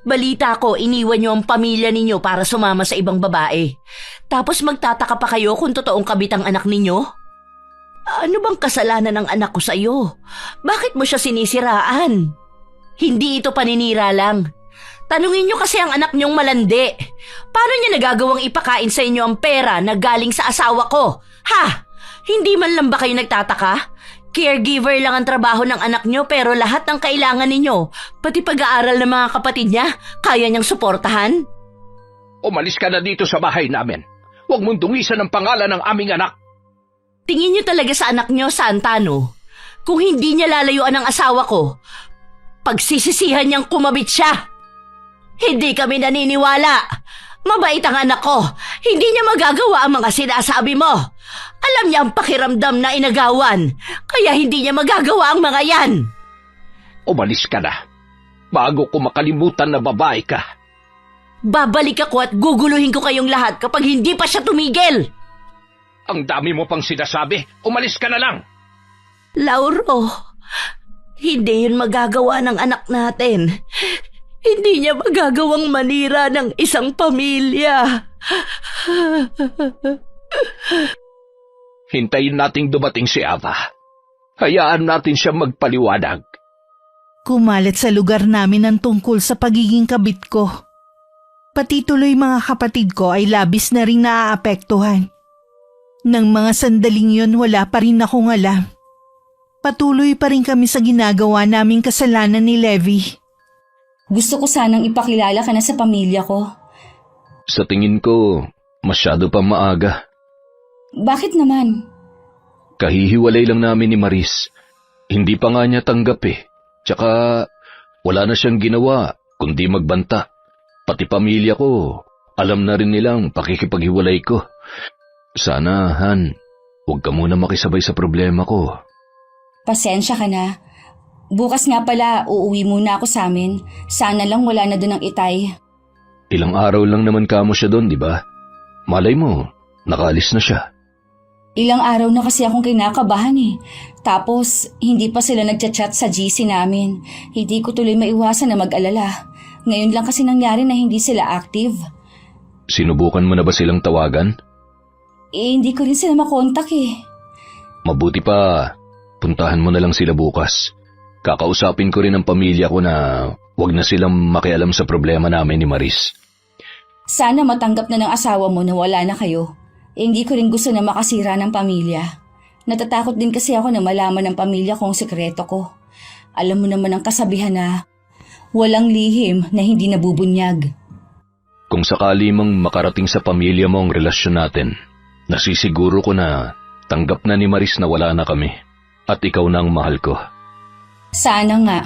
Balita ko, iniwan niyo ang pamilya ninyo para sumama sa ibang babae. Tapos magtataka pa kayo kung totoong kabit ang anak ninyo? Ano bang kasalanan ng anak ko sa iyo? Bakit mo siya sinisiraan? Hindi ito paninira lang. Tanungin niyo kasi ang anak niyong malandi. Paano niya nagagawang ipakain sa inyo ang pera na galing sa asawa ko? Ha? Hindi man lang ba kayo nagtataka? Caregiver lang ang trabaho ng anak niyo pero lahat ng kailangan ninyo, pati pag-aaral ng mga kapatid niya, kaya niyang suportahan? Umalis ka na dito sa bahay namin. Huwag mong dungisan ang pangalan ng aming anak. Tingin niyo talaga sa anak niyo, Santano. Kung hindi niya lalayuan ang asawa ko, pagsisisihan niyang kumabit siya. Hindi kami naniniwala. Mabait ang anak ko. Hindi niya magagawa ang mga sinasabi mo. Alam niya ang pakiramdam na inagawan, kaya hindi niya magagawa ang mga yan. Umalis ka na. Bago ko makalimutan na babae ka. Babalik ako at guguluhin ko kayong lahat kapag hindi pa siya tumigil. Ang dami mo pang sinasabi. Umalis ka na lang. Lauro, hindi yun magagawa ng anak natin. Hindi niya magagawang manira ng isang pamilya. Hintayin nating dumating si Ava. Hayaan natin siya magpaliwanag. Kumalat sa lugar namin ang tungkol sa pagiging kabit ko. Pati tuloy mga kapatid ko ay labis na rin naaapektuhan. Nang mga sandaling yun wala pa rin akong alam. Patuloy pa rin kami sa ginagawa naming kasalanan ni Levi. Gusto ko sanang ipakilala ka na sa pamilya ko. Sa tingin ko, masyado pa maaga. Bakit naman? Kahihiwalay lang namin ni Maris. Hindi pa nga niya tanggap eh. Tsaka wala na siyang ginawa kundi magbanta. Pati pamilya ko, alam na rin nilang pakikipaghiwalay ko. Sana, Han, huwag ka muna makisabay sa problema ko. Pasensya ka na. Bukas nga pala, uuwi muna ako sa amin. Sana lang wala na doon ang itay. Ilang araw lang naman kamo siya doon, di ba? Malay mo, nakaalis na siya. Ilang araw na kasi akong kinakabahan eh. Tapos, hindi pa sila nagchat-chat sa GC namin. Hindi ko tuloy maiwasan na mag-alala. Ngayon lang kasi nangyari na hindi sila active. Sinubukan mo na ba silang tawagan? Hindi ko rin sila makontak eh. Mabuti pa, puntahan mo na lang sila bukas. Kakausapin ko rin ang pamilya ko na wag na silang makialam sa problema namin ni Maris. Sana matanggap na ng asawa mo na wala na kayo. Hindi ko rin gusto na makasira ng pamilya. Natatakot din kasi ako na malaman ng pamilya kung sekreto ko. Alam mo naman ang kasabihan na walang lihim na hindi nabubunyag. Kung sakali mang makarating sa pamilya mo ang relasyon natin, nasisiguro ko na tanggap na ni Maris na wala na kami at ikaw na ang mahal ko. Sana nga.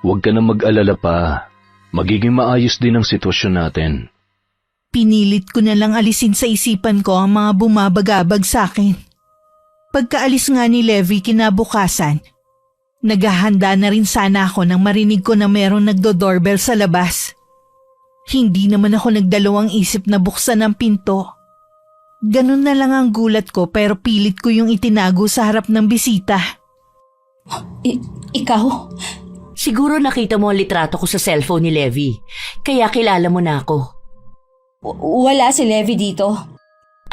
Huwag ka na mag-alala pa. Magiging maayos din ang sitwasyon natin. Pinilit ko na lang alisin sa isipan ko ang mga bumabagabag sa akin. Pagkaalis nga ni Levi kinabukasan, naghahanda na rin sana ako nang marinig ko na merong nagdo-doorbell sa labas. Hindi naman ako nagdalawang isip na buksan ang pinto. Ganun na lang ang gulat ko pero pilit ko yung itinago sa harap ng bisita. Ikaw? Siguro nakita mo ang litrato ko sa cellphone ni Levi, kaya kilala mo na ako. Wala si Levi dito.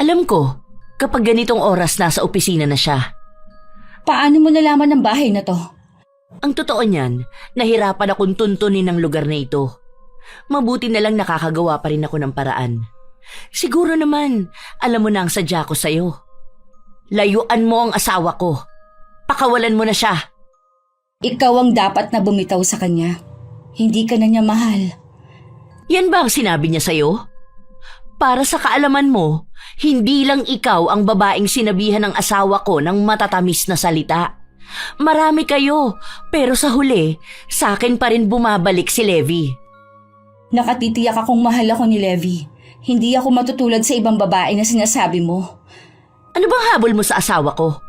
Alam ko, kapag ganitong oras nasa opisina na siya. Paano mo nalaman ng bahay na to? Ang totoo niyan, nahirapan akong tuntunin ng lugar na ito. Mabuti na lang nakakagawa pa rin ako ng paraan. Siguro naman, alam mo na ang sadya ko sa'yo. Layuan mo ang asawa ko. Pakawalan mo na siya. Ikaw ang dapat na bumitaw sa kanya. Hindi ka na niya mahal. Yan ba ang sinabi niya sa'yo? Para sa kaalaman mo, hindi lang ikaw ang babaeng sinabihan ng asawa ko ng matatamis na salita. Marami kayo, pero sa huli, sa akin pa rin bumabalik si Levi. Nakatitiyak akong mahal ako ni Levi. Hindi ako matutulad sa ibang babae na sinasabi mo. Ano bang habol mo sa asawa ko?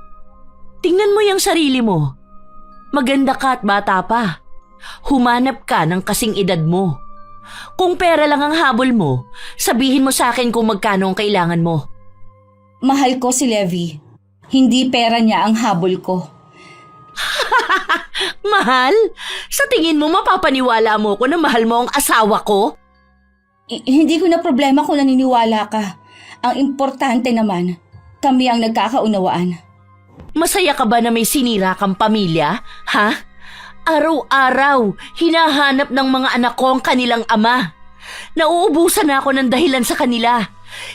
Tingnan mo yung sarili mo. Maganda ka at bata pa. Humanap ka ng kasing edad mo. Kung pera lang ang habol mo, sabihin mo sa akin kung magkano ang kailangan mo. Mahal ko si Levi. Hindi pera niya ang habol ko. Mahal? Sa tingin mo mapapaniwala mo ko na mahal mo ang asawa ko? Hindi ko na problema kung naniniwala ka. Ang importante naman, kami ang nagkakaunawaan. Masaya ka ba na may sinira kang pamilya? Ha? Araw-araw, hinahanap ng mga anak ko ang kanilang ama. Nauubusan na ako ng dahilan sa kanila.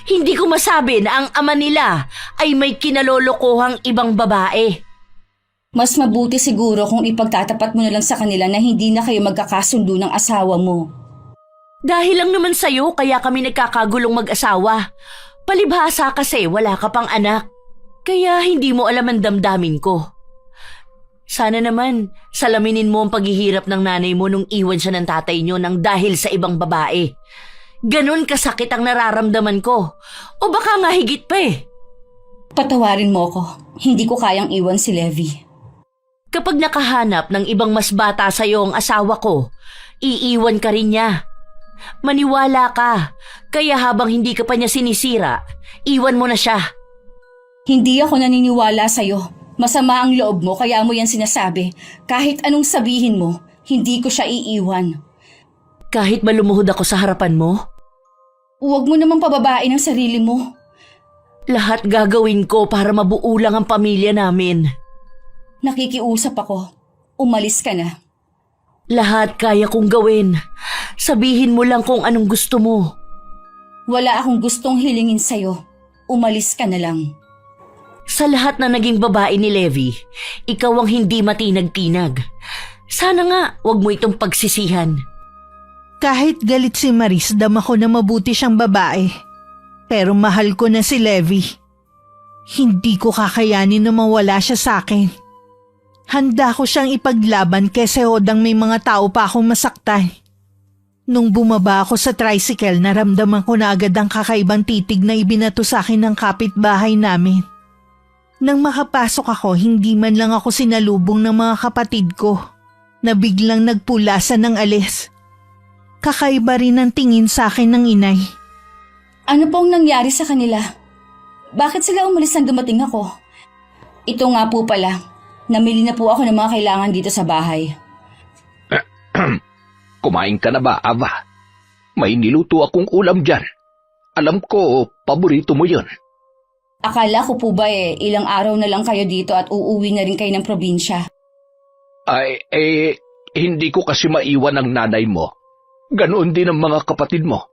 Hindi ko masabi na ang ama nila ay may kinalolokohang ibang babae. Mas mabuti siguro kung ipagtatapat mo na lang sa kanila na hindi na kayo magkakasundo ng asawa mo. Dahil lang naman sa'yo kaya kami nagkakagulong mag-asawa. Palibhasa kasi wala ka pang anak. Kaya hindi mo alam ang damdamin ko. Sana naman, salaminin mo ang paghihirap ng nanay mo nung iwan siya ng tatay niyo nang dahil sa ibang babae. Ganon kasakit ang nararamdaman ko. O baka nga higit pa eh. Patawarin mo ko. Hindi ko kayang iwan si Levi. Kapag nakahanap ng ibang mas bata sa'yo ang asawa ko, iiwan ka rin niya. Maniwala ka, kaya habang hindi ka pa niya sinisira, iwan mo na siya. Hindi ako naniniwala sa'yo. Masama ang loob mo kaya mo yan sinasabi. Kahit anong sabihin mo, hindi ko siya iiwan. Kahit malumuhod ako sa harapan mo, Huwag mo namang pababain ang sarili mo. lahat gagawin ko para mabuo lang ang pamilya namin. Nakikiusap ako. Umalis ka na. Lahat kaya kong gawin. Sabihin mo lang kung anong gusto mo. Wala akong gustong hilingin sa'yo. Umalis ka na lang. Sa lahat na naging babae ni Levi, ikaw ang hindi matinag-tinag. Sana nga, wag mo itong pagsisihan. Kahit galit si Maris, dama ko na mabuti siyang babae. Pero mahal ko na si Levi. Hindi ko kakayanin na mawala siya sa akin. Handa ko siyang ipaglaban kesa hodang may mga tao pa akong masaktan. Nung bumaba ako sa tricycle, naramdaman ko na agad ang kakaibang titig na ibinato sa akin ng kapitbahay namin. Nang makapasok ako, hindi man lang ako sinalubong ng mga kapatid ko na biglang nagpulasan ng alis. Kakaiba rin ang tingin sa akin ng inay. Ano pong nangyari sa kanila? Bakit sila umalis nang dumating ako? Ito nga po pala. Namili na po ako ng mga kailangan dito sa bahay. Kumain ka na ba, Ava? May niluto akong ulam dyan. Alam ko, paborito mo yun. Akala ko po ba ilang araw na lang kayo dito at uuwi na rin kayo ng probinsya. Hindi ko kasi maiwan ang nanay mo. Ganoon din ang mga kapatid mo.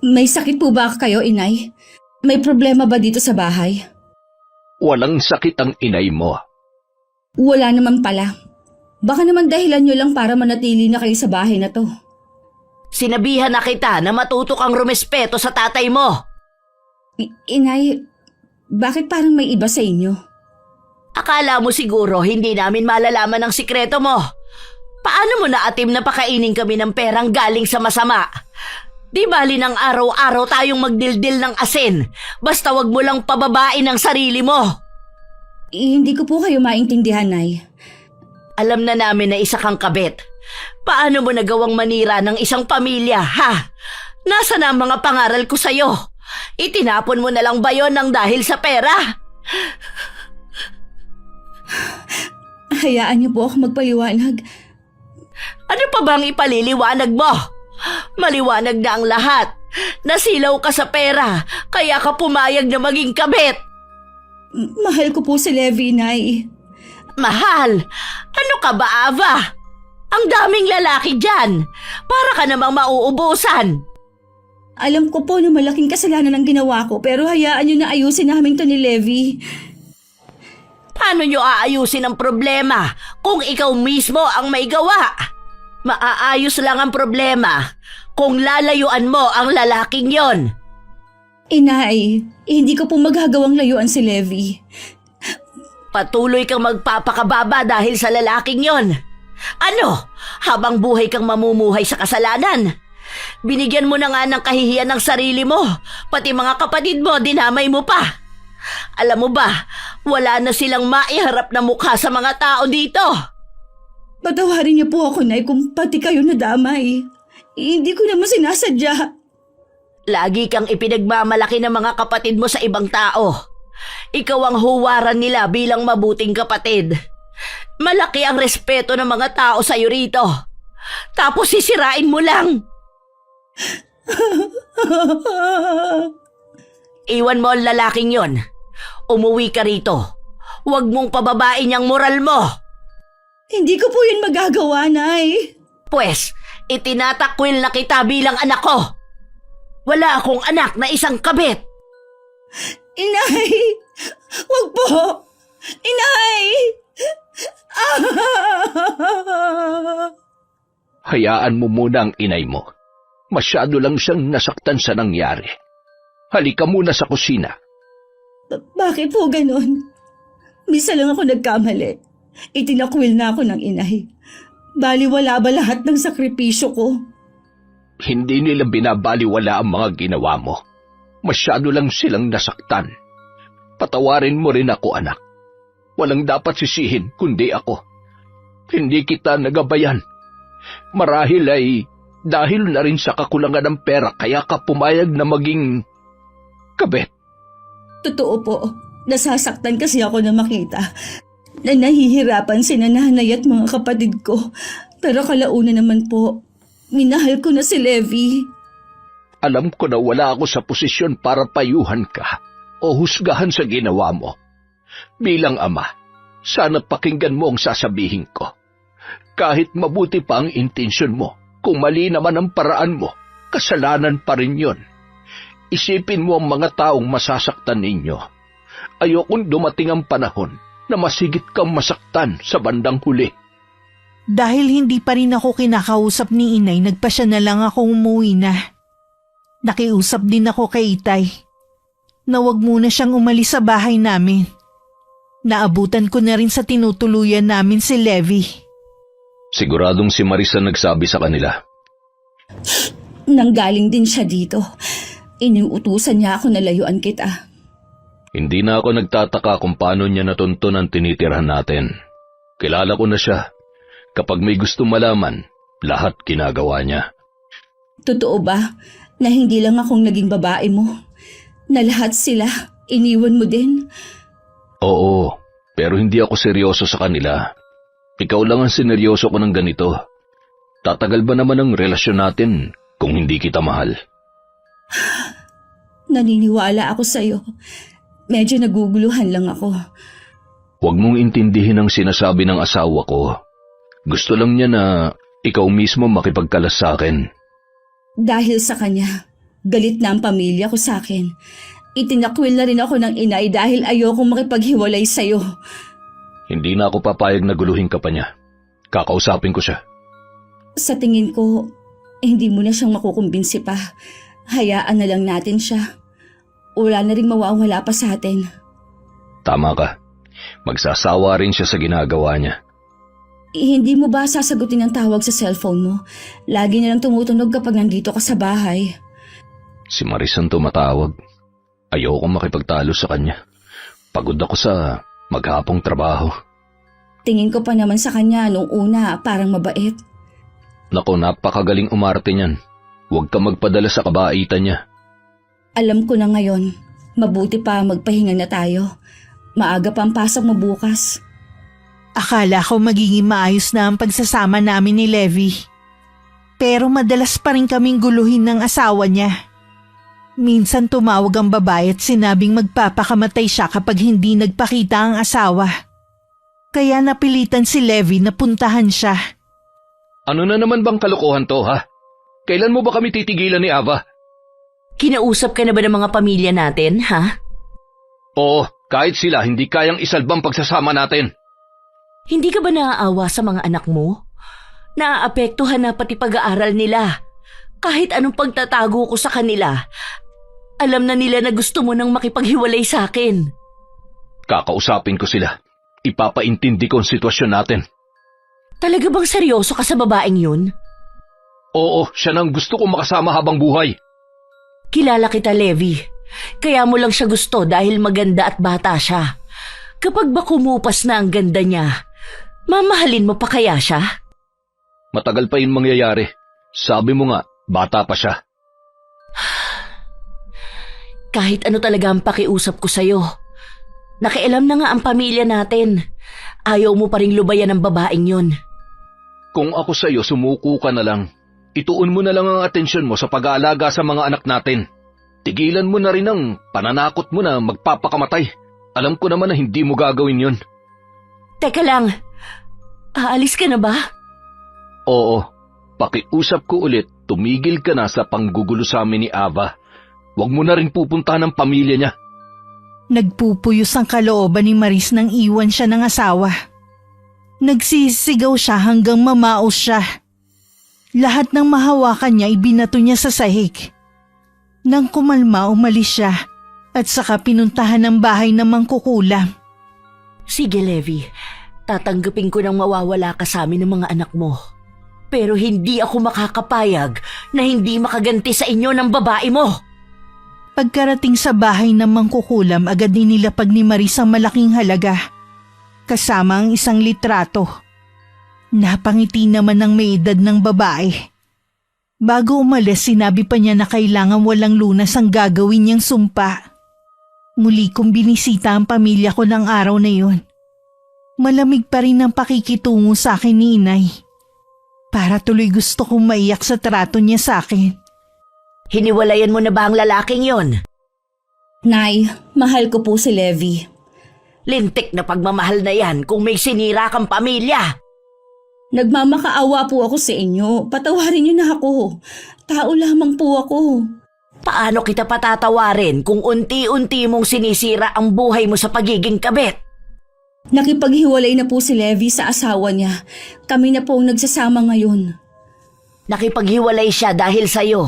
May sakit po ba kayo, inay? May problema ba dito sa bahay? Walang sakit ang inay mo. Wala naman pala. Baka naman dahilan nyo lang para manatili na kayo sa bahay na to. Sinabihan na kita na matuto kang rumespeto sa tatay mo. Inay, bakit parang may iba sa inyo? Akala mo siguro hindi namin malalaman ang sikreto mo. Paano mo naatim na pakainin kami ng perang galing sa masama? Di bali ng araw-araw tayong magdildil ng asin, basta wag mo lang pababain ang sarili mo. Hindi ko po kayo maintindihan, Nay. Alam na namin na isa kang kabit. Paano mo nagawang manira ng isang pamilya, ha? Nasa na ang mga pangaral ko sa'yo? Itinapon mo na lang ba yon ng dahil sa pera? Hayaan niyo po ako magpaliwanag. Ano pa bang ipaliliwanag mo? Maliwanag na ang lahat. Nasilaw ka sa pera, kaya ka pumayag na maging kabit. Mahal ko po si Levi, Nay. Mahal? Ano ka ba, Ava? Ang daming lalaki dyan. Para ka namang mauubusan. Alam ko po na malaking kasalanan ang ginawa ko pero hayaan niyo na ayusin namin to ni Levi. Paano nyo aayusin ang problema kung ikaw mismo ang may gawa? Maaayos lang ang problema kung lalayuan mo ang lalaking yon. Inay, hindi ko po magagawang layuan si Levi. Patuloy kang magpapakababa dahil sa lalaking yon. Ano? Habang buhay kang mamumuhay sa kasalanan. Binigyan mo na nga ng kahihiyan ng sarili mo. Pati mga kapatid mo, dinamay mo pa. Alam mo ba, wala na silang maiharap na mukha sa mga tao dito. Patawarin niyo po ako, Nay, kung pati kayo nadamay. Hindi ko naman sinasadya. Lagi kang ipinagmamalaki ng mga kapatid mo sa ibang tao. Ikaw ang huwaran nila bilang mabuting kapatid. Malaki ang respeto ng mga tao sa iyo rito. Tapos sisirain mo lang. Iwan mo ang lalaking yon. Umuwi ka rito. Huwag mong pababain ang moral mo. Hindi ko po yun magagawa, Nay. Pwes, itinatakwil na kita bilang anak ko. Wala akong anak na isang kabit. Inay! Huwag po! Inay! Hayaan mo muna ang inay mo. Masyado lang siyang nasaktan sa nangyari. Halika muna sa kusina. Bakit po ganon? Misa lang ako nagkamali. Itinakwil na ako ng inay. Baliwala ba lahat ng sakripisyo ko? Hindi nila binabaliwala ang mga ginawa mo. Masyado lang silang nasaktan. Patawarin mo rin ako, anak. Walang dapat sisihin kundi ako. Hindi kita nagabayan. Marahil ay dahil na rin sa kakulangan ng pera kaya ka pumayag na maging kabet. Totoo po. Nasasaktan kasi ako na makita na nahihirapan si nanay at mga kapatid ko. Pero kalauna naman po, minahal ko na si Levi. Alam ko na wala ako sa posisyon para payuhan ka o husgahan sa ginawa mo. Bilang ama, sana pakinggan mo ang sasabihin ko. Kahit mabuti pa ang intensyon mo, kung mali naman ang paraan mo, kasalanan pa rin yon. Isipin mo ang mga taong masasaktan ninyo. Ayokong dumating ang panahon na masigit kang masaktan sa bandang huli. Dahil hindi pa rin ako kinakausap ni inay, nagpasya na lang ako umuwi na. Nakiusap din ako kay Itay na wag muna siyang umalis sa bahay namin. Naabutan ko na rin sa tinutuluyan namin si Levi. Siguradong si Marisa nagsabi sa kanila. Nanggaling din siya dito. Iniutusan niya ako na layuan kita. Hindi na ako nagtataka kung paano niya natuntun ang tinitirhan natin. Kilala ko na siya. Kapag may gusto malaman, lahat ginagawa niya. Totoo ba na hindi lang akong naging babae mo? Na lahat sila, iniwan mo din? Oo, pero hindi ako seryoso sa kanila. Ikaw lang ang sineryoso ko ng ganito. Tatagal ba naman ang relasyon natin kung hindi kita mahal? Naniniwala ako sa'yo. Medyo naguguluhan lang ako. Huwag mong intindihin ang sinasabi ng asawa ko. Gusto lang niya na ikaw mismo makipagkalas sa akin. Dahil sa kanya, galit na ang pamilya ko sa akin. Itinakwil na rin ako ng inay dahil ayokong makipaghiwalay sa'yo. Hindi na ako papayag na guluhin ka pa niya. Kakausapin ko siya. Sa tingin ko, hindi mo na siyang makukumbinsi pa. Hayaan na lang natin siya. Wala na rin mawawala pa sa atin. Tama ka. Magsasawa rin siya sa ginagawa niya. Hindi mo ba sasagutin ang tawag sa cellphone mo? Lagi na lang tumutunog kapag nandito ka sa bahay. Si Marisan tumatawag. Ayoko makipagtalo sa kanya. Pagod ako sa maghapong trabaho. Tingin ko pa naman sa kanya nung una parang mabait. Naku, napakagaling umarte niyan. Huwag ka magpadala sa kabaitan niya. Alam ko na ngayon, mabuti pa magpahinga na tayo. Maaga pa ang pasok mo bukas. Akala ko magiging maayos na ang pagsasama namin ni Levi. Pero madalas pa rin kaming guluhin ng asawa niya. Minsan tumawag ang babae at sinabing magpapakamatay siya kapag hindi nagpakita ang asawa. Kaya napilitan si Levi na puntahan siya. Ano na naman bang kalokohan to, ha? Kailan mo ba kami titigilan ni Ava? Kinausap ka na ba ng mga pamilya natin, ha? Oo, kahit sila hindi kayang isalbang pagsasama natin. Hindi ka ba naaawa sa mga anak mo? Naaapektuhan na pati pag-aaral nila. Kahit anong pagtatago ko sa kanila, alam na nila na gusto mo nang makipaghiwalay sa akin. Kakausapin ko sila. Ipapaintindi ko ang sitwasyon natin. Talaga bang seryoso ka sa babaeng yun? Oo, siya nang gusto kong makasama habang buhay. Kilala kita, Levi. Kaya mo lang siya gusto dahil maganda at bata siya. Kapag ba kumupas na ang ganda niya, mamahalin mo pa kaya siya? Matagal pa yun mangyayari. Sabi mo nga, bata pa siya. Kahit ano talaga ang pakiusap ko sa'yo. Nakialam na nga ang pamilya natin. Ayaw mo pa ring lubayan ng babaeng yun. Kung ako sa'yo, sumuko ka na lang. Ituon mo na lang ang atensyon mo sa pag-aalaga sa mga anak natin. Tigilan mo na rin ang pananakot mo na magpapakamatay. Alam ko naman na hindi mo gagawin yun. Teka lang, aalis ka na ba? Oo, pakiusap ko ulit, tumigil ka na sa panggugulo sa amin ni Ava. Huwag mo na rin pupuntahan ang pamilya niya. Nagpupuyos ang kalooban ni Maris nang iwan siya ng asawa. Nagsisigaw siya hanggang mamaos siya. Lahat ng mahawakan niya ibinato niya sa sahig. Nang kumalma, umalis siya at saka pinuntahan ng bahay ng mangkukulam. Sige, Levi. Tatanggapin ko nang mawawala ka sa amin ng mga anak mo. Pero hindi ako makakapayag na hindi makaganti sa inyo ng babae mo. Pagkarating sa bahay ng mangkukulam, agad nilapag ni Maris ang malaking halaga. Kasama ang isang litrato. Napangiti naman ng may edad ng babae. Bago umalis, sinabi pa niya na kailangan walang lunas ang gagawin niyang sumpa. Muli kong binisita ang pamilya ko ng araw na yun. Malamig pa rin ang pakikitungo sa akin ni Inay. Para tuloy gusto kong maiyak sa trato niya sa akin. Hiniwalayan mo na ba ang lalaking yon? Nay, mahal ko po si Levi. Lintik na pagmamahal na yan kung may sinira kang pamilya. Nagmamakaawa po ako sa inyo. Patawarin niyo na ako. Tao lamang po ako. Paano kita patatawarin kung unti-unti mong sinisira ang buhay mo sa pagiging kabit? Nakipaghiwalay na po si Levi sa asawa niya. Kami na po ang nagsasama ngayon. Nakipaghiwalay siya dahil sa'yo.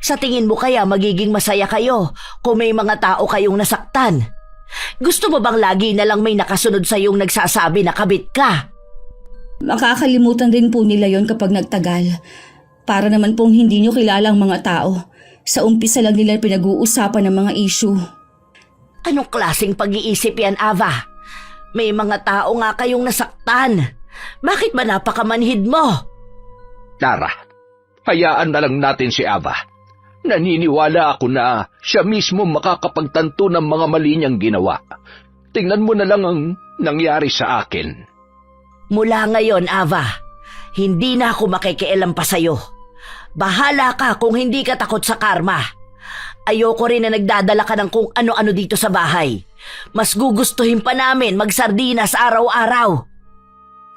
Sa tingin mo kaya magiging masaya kayo kung may mga tao kayong nasaktan? Gusto mo bang lagi na lang may nakasunod sa'yong nagsasabi na kabit ka? Makakalimutan din po nila yon kapag nagtagal. Para naman pong hindi nyo kilala ang mga tao. Sa umpisa lang nila pinag-uusapan ng mga issue. Anong klaseng pag-iisip yan, Ava? May mga tao nga kayong nasaktan. Bakit ba napakamanhid mo? Tara, hayaan na lang natin si Ava. Naniniwala ako na siya mismo makakapagtanto ng mga mali niyang ginawa. Tingnan mo na lang ang nangyari sa akin. Mula ngayon, Ava, hindi na ako makikialam pa sa'yo. Bahala ka kung hindi ka takot sa karma. Ayoko rin na nagdadala ka ng kung ano-ano dito sa bahay. Mas gugustuhin pa namin magsardinas araw-araw.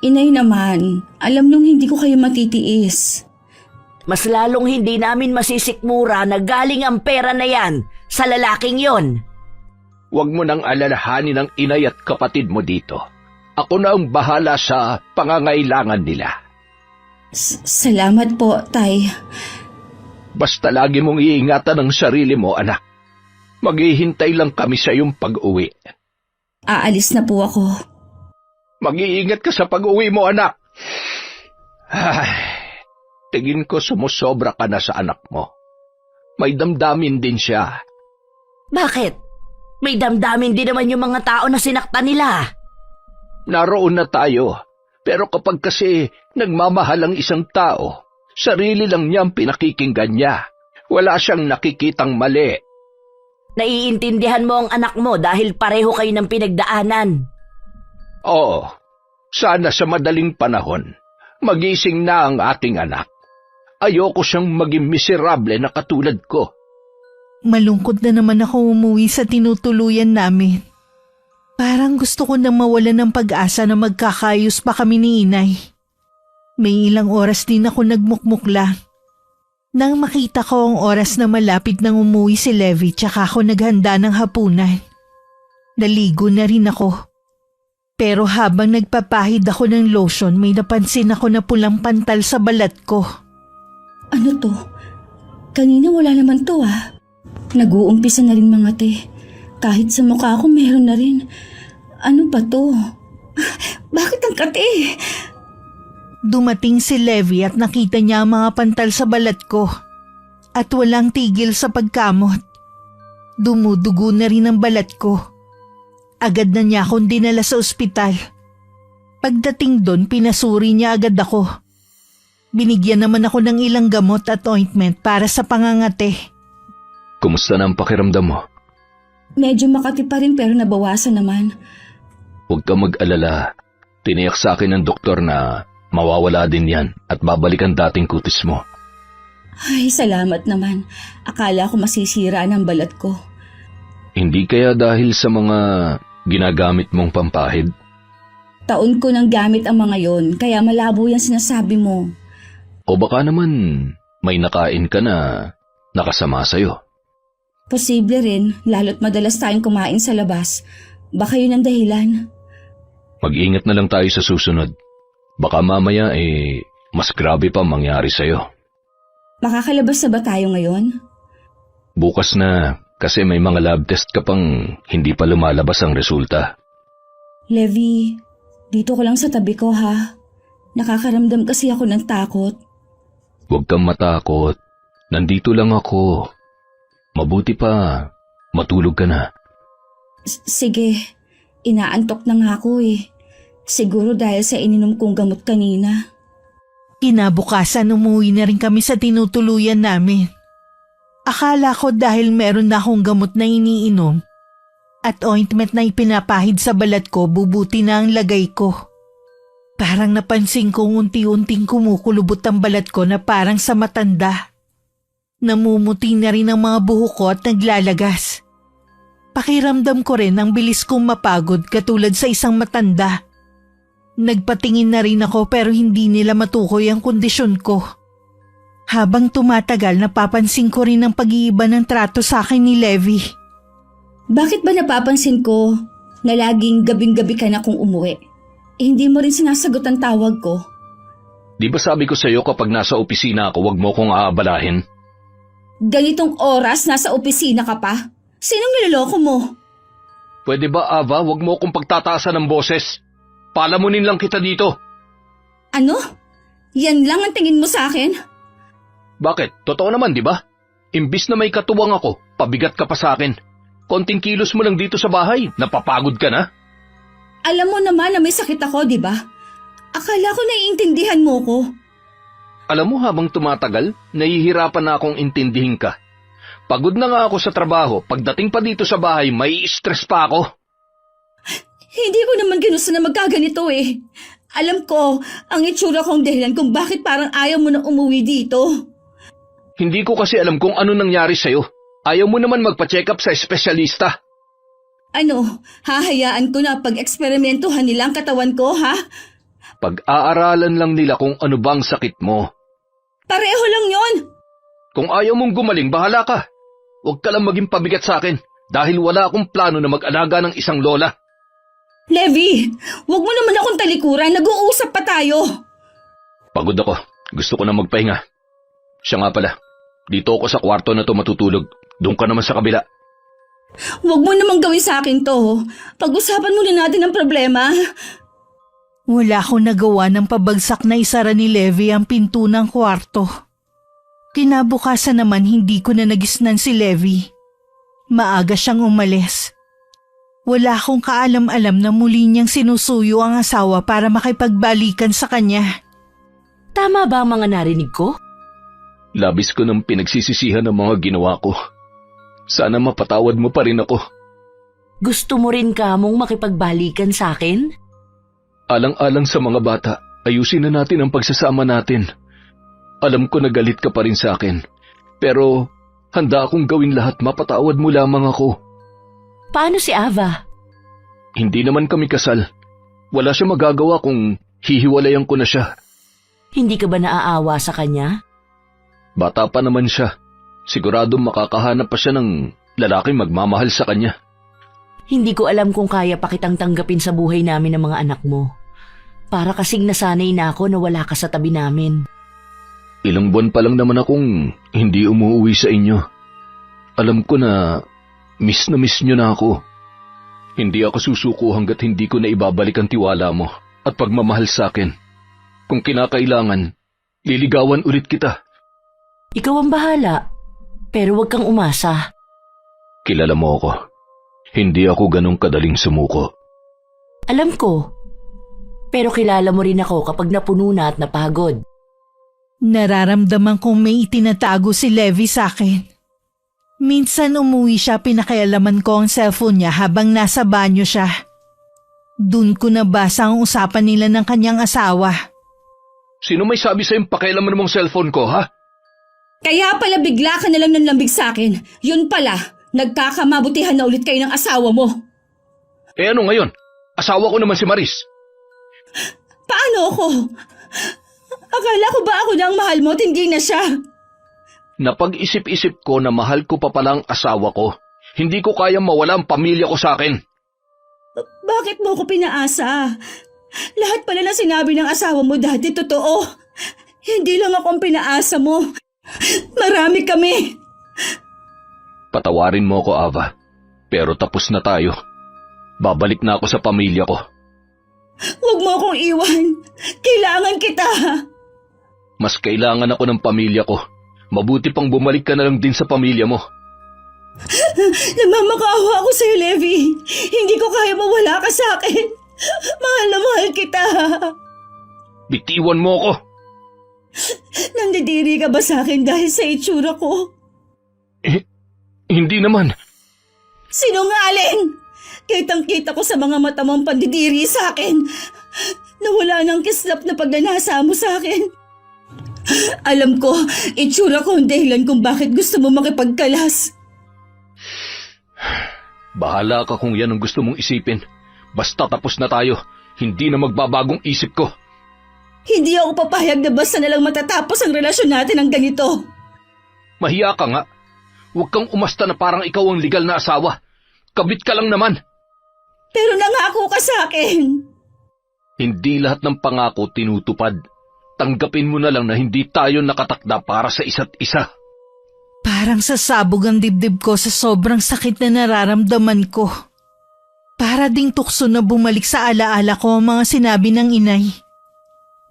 Inay naman, alam nung hindi ko kayo matitiis. Mas lalong hindi namin masisikmura na galing ang pera na yan sa lalaking yon. Huwag mo nang alalahanin ang inay at kapatid mo dito. Ako na ang bahala sa pangangailangan nila. Salamat po, Tay. Basta lagi mong iingatan ang sarili mo, anak. Maghihintay lang kami sa iyong pag-uwi. Aalis na po ako. Mag-iingat ka sa pag-uwi mo, anak. Ay, tingin ko sumusobra ka na sa anak mo. May damdamin din siya. Bakit? May damdamin din naman yung mga tao na sinaktan nila. Naroon na tayo, pero kapag kasi nagmamahal ang isang tao, sarili lang niya ang pinakikinggan niya. Wala siyang nakikitang mali. Naiintindihan mo ang anak mo dahil pareho kayo ng pinagdaanan. Oo, sana sa madaling panahon, magising na ang ating anak. Ayoko siyang maging miserable na katulad ko. Malungkot na naman ako umuwi sa tinutuluyan namin. Parang gusto ko na mawalan ng pag-asa na magkakayos pa kami ni Inay. May ilang oras din ako nagmukmuk lang. Nang makita ko ang oras na malapit nang umuwi si Levi, tsaka ako naghanda ng hapunan. Naligo na rin ako. Pero habang nagpapahid ako ng lotion, may napansin ako na pulang pantal sa balat ko. Ano to? Kanina wala naman to ah. Nag-uumpisa na rin mga te. Kahit sa mukha ko meron na rin. Ano ba to? Bakit ang kate? Dumating si Levi at nakita niya ang mga pantal sa balat ko. At walang tigil sa pagkamot. Dumudugo na rin ang balat ko. Agad na niya akong dinala sa ospital. Pagdating doon, pinasuri niya agad ako. Binigyan naman ako ng ilang gamot at ointment para sa pangangate. Kumusta na ang pakiramdam mo? Medyo makati pa rin pero nabawasan naman. Huwag kang mag-alala. Tiniyak sa akin ng doktor na mawawala din yan at babalik ang dating kutis mo. Ay, salamat naman. Akala ko masisira ng balat ko. Hindi kaya dahil sa mga ginagamit mong pampahid? Taon ko nang gamit ang mga yon, kaya malabo yan sinasabi mo. O baka naman may nakain ka na nakasama sa'yo? Posible rin, lalo't madalas tayong kumain sa labas. Baka yun ang dahilan. Mag-ingat na lang tayo sa susunod. Baka mamaya mas grabe pa mangyari sa'yo. Makakalabas na ba tayo ngayon? Bukas na kasi may mga lab test ka pang hindi pa lumalabas ang resulta. Levi, dito ko lang sa tabi ko ha. Nakakaramdam kasi ako ng takot. Huwag kang matakot. Nandito lang ako. Mabuti pa, matulog ka na. Sige, inaantok na nga ako eh. Siguro dahil sa ininom kong gamot kanina. Kinabukasan umuwi na rin kami sa tinutuluyan namin. Akala ko dahil meron na akong gamot na iniinom at ointment na ipinapahid sa balat ko, bubuti na ang lagay ko. Parang napansin kong unti-unting kumukulubot ang balat ko na parang sa matanda. Namumuti na rin ang mga buhok ko at naglalagas. Pakiramdam ko rin ang bilis kong mapagod katulad sa isang matanda. Nagpatingin na rin ako pero hindi nila matukoy ang kondisyon ko. Habang tumatagal, napapansin ko rin ang pag-iiba ng trato sa akin ni Levi. Bakit ba napapansin ko na laging gabing-gabi ka na kung umuwi? Hindi mo rin sinasagot ang tawag ko. Di ba sabi ko sa'yo kapag nasa opisina ako, wag mo kong aabalahin? Ganitong oras nasa opisina ka pa? Sinong niloloko mo? Pwede ba, Ava, wag mo kong pagtataasan ng boses? Palamunin lang kita dito. Ano? Yan lang ang tingin mo sa akin? Bakit? Totoo naman, di ba? Imbis na may katuwang ako, pabigat ka pa sa akin. Konting kilos mo lang dito sa bahay, napapagod ka na. Alam mo naman na may sakit ako, di ba? Akala ko naiintindihan mo ko. Alam mo, habang tumatagal, nahihirapan na akong intindihin ka. Pagod na nga ako sa trabaho, pagdating pa dito sa bahay, may stress pa ako. Hindi ko naman ginusto na magkaganito eh. Alam ko, ang itsura kong dahilan kung bakit parang ayaw mo na umuwi dito. Hindi ko kasi alam kung ano nangyari sa'yo. Ayaw mo naman magpa-check up sa espesyalista. Ano, hahayaan ko na pag-eksperimentuhan nila ang katawan ko, ha? Pag-aaralan lang nila kung ano bang sakit mo. Pareho lang yon. Kung ayaw mong gumaling, bahala ka. Huwag ka lang maging pabigat sa akin dahil wala akong plano na mag-alaga ng isang lola. Levi, wag mo naman akong talikuran. Nag-uusap pa tayo. Pagod ako. Gusto ko na magpahinga. Siya nga pala. Dito ako sa kwarto na to matutulog. Doon ka naman sa kabila. Wag mo namang gawin sa akin to. Pag-usapan muna natin ang problema. Wala akong nagawa ng pabagsak na isara ni Levi ang pinto ng kwarto. Kinabukasan naman hindi ko na nagisnan si Levi. Maaga siyang umalis. Wala akong kaalam-alam na muli niyang sinusuyo ang asawa para makipagbalikan sa kanya. Tama ba ang mga narinig ko? Labis ko ng pinagsisisihan ng mga ginawa ko. Sana mapatawad mo pa rin ako. Gusto mo rin kamong makipagbalikan sa akin? Alang-alang sa mga bata, ayusin na natin ang pagsasama natin. Alam ko na galit ka pa rin sa akin. Pero handa akong gawin lahat, mapatawad mo lamang ako. Paano si Ava? Hindi naman kami kasal. Wala siya magagawa kung hihiwalayan ko na siya. Hindi ka ba naaawa sa kanya? Bata pa naman siya. Sigurado makakahanap pa siya ng lalaking magmamahal sa kanya. Hindi ko alam kung kaya pa kitang tanggapin sa buhay namin ng mga anak mo. Para kasing nasanay na ako na wala ka sa tabi namin. Ilang buwan pa lang naman akong hindi umuwi sa inyo. Alam ko na miss nyo na ako. Hindi ako susuko hanggat hindi ko na ibabalik ang tiwala mo at pagmamahal sa akin. Kung kinakailangan, liligawan ulit kita. Ikaw ang bahala, pero huwag kang umasa. Kilala mo ako. Hindi ako ganong kadaling sumuko. Alam ko, pero kilala mo rin ako kapag napuno na at napagod. Nararamdaman kong may itinatago si Levi sa akin. Minsan umuwi siya, pinakialaman ko ang cellphone niya habang nasa banyo siya. Doon ko nabasa ang usapan nila ng kanyang asawa. Sino may sabi sa'yong pakialaman mong cellphone ko, ha? Kaya pala bigla ka na lang nanlambig sa akin. Yun pala, nagkakamabutihan na ulit kayo ng asawa mo. Eh ano ngayon? Asawa ko naman si Maris. Paano ako? Akala ko ba ako na ang mahal mo at hindi na siya? Napag-isip-isip ko na mahal ko pa palang asawa ko. Hindi ko kayang mawala ang pamilya ko sa akin. Bakit mo ko pinaasa? Lahat pala na sinabi ng asawa mo dati totoo. Hindi lang ako ang pinaasa mo. Marami kami. Patawarin mo ako, Ava. Pero tapos na tayo. Babalik na ako sa pamilya ko. Huwag mo akong iwan. Kailangan kita. Mas kailangan ako ng pamilya ko. Mabuti pang bumalik ka na lang din sa pamilya mo. Nagmamakaawa ako sa'yo, Levi. Hindi ko kaya mawala ka sa akin. Mahal na mahal kita. Bitiwan mo ako. Nandidiri ka ba sa akin dahil sa itsura ko? Hindi naman. Sinungaling! Kitang-kita ko sa mga mata mong pandidiri sa akin. Nawala ng kislap na pagnanasa mo sa akin. Alam ko, itsura ko ang dahilan kung bakit gusto mo makipagkalas. Bahala ka kung yan ang gusto mong isipin. Basta tapos na tayo. Hindi na magbabagong isip ko. Hindi ako papayag na basta nalang matatapos ang relasyon natin ng ganito. Mahiya ka nga. Huwag kang umasta na parang ikaw ang legal na asawa. Kabit ka lang naman. Pero nangako ka sa akin. Hindi lahat ng pangako tinutupad. Tanggapin mo na lang na hindi tayo nakatakda para sa isa't isa. Parang sasabog ang dibdib ko sa sobrang sakit na nararamdaman ko. Para ding tukso na bumalik sa alaala ko ang mga sinabi ng inay.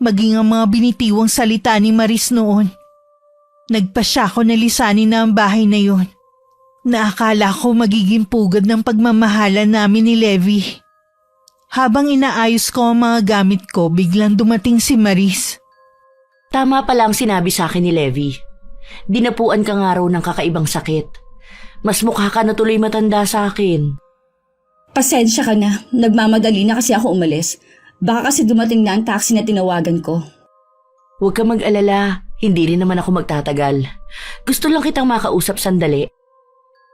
Maging ang mga binitiwang salita ni Maris noon. Nagpasya ko na lisanin na ang bahay na yon. Naakala ko magiging pugad ng pagmamahalan namin ni Levi. Habang inaayos ko ang mga gamit ko, biglang dumating si Maris. Tama pala ang sinabi sa akin ni Levi. Dinapuan ka nga raw ng kakaibang sakit. Mas mukha ka na tuloy matanda sa akin. Pasensya ka na. Nagmamadali na kasi ako umalis. Baka kasi dumating na ang taxi na tinawagan ko. Huwag ka mag-alala. Hindi rin naman ako magtatagal. Gusto lang kitang makausap sandali.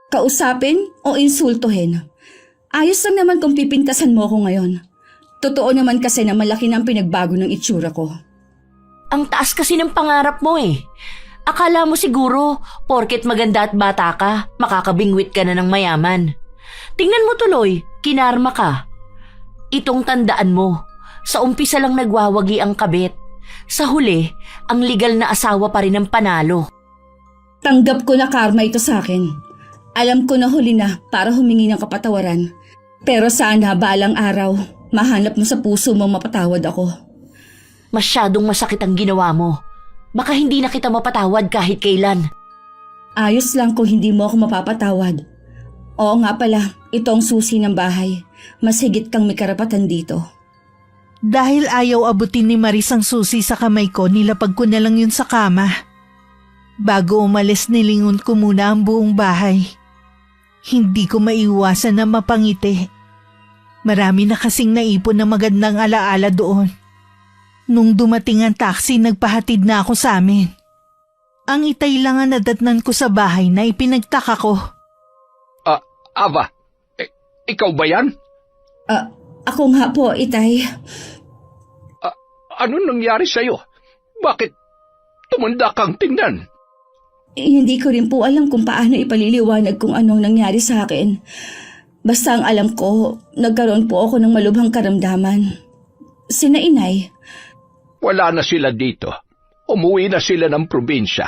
Kausapin o insultuhin? Ayos lang naman kung pipintasan mo ako ngayon. Totoo naman kasi na malaki na ang pinagbago ng itsura ko. Ang taas kasi ng pangarap mo eh. Akala mo siguro, porket maganda at bata ka, makakabingwit ka na ng mayaman. Tingnan mo tuloy, kinarma ka. Itong tandaan mo, sa umpisa lang nagwawagi ang kabit. Sa huli, ang legal na asawa pa rin ang panalo. Tanggap ko na karma ito sa akin. Alam ko na huli na para humingi ng kapatawaran. Pero sana balang araw, mahanap mo sa puso mo mapatawad ako. Masyadong masakit ang ginawa mo. Baka hindi na kita mapatawad kahit kailan. Ayos lang kung hindi mo ako mapapatawad. Oo nga pala, ito ang susi ng bahay. Mas higit kang may karapatan dito. Dahil ayaw abutin ni Maris ang susi sa kamay ko, nilapag ko na lang yun sa kama. Bago umalis, nilingon ko muna ang buong bahay. Hindi ko maiwasan na mapangiti. Marami na kasing naipon na magandang alaala doon. Nung dumating ang taxi, nagpahatid na ako sa amin. Ang itay lang ang nadatnan ko sa bahay na ipinagtaka ko. Ava, ikaw ba yan? Ako nga po, Itay. Ano nangyari sa'yo? Bakit tumanda kang tingnan? Hindi ko rin po alam kung paano ipaliliwanag kung anong nangyari sa akin. Basta ang alam ko, nagkaroon po ako ng malubhang karamdaman. Sina inay, Wala na sila dito. Umuwi na sila ng probinsya.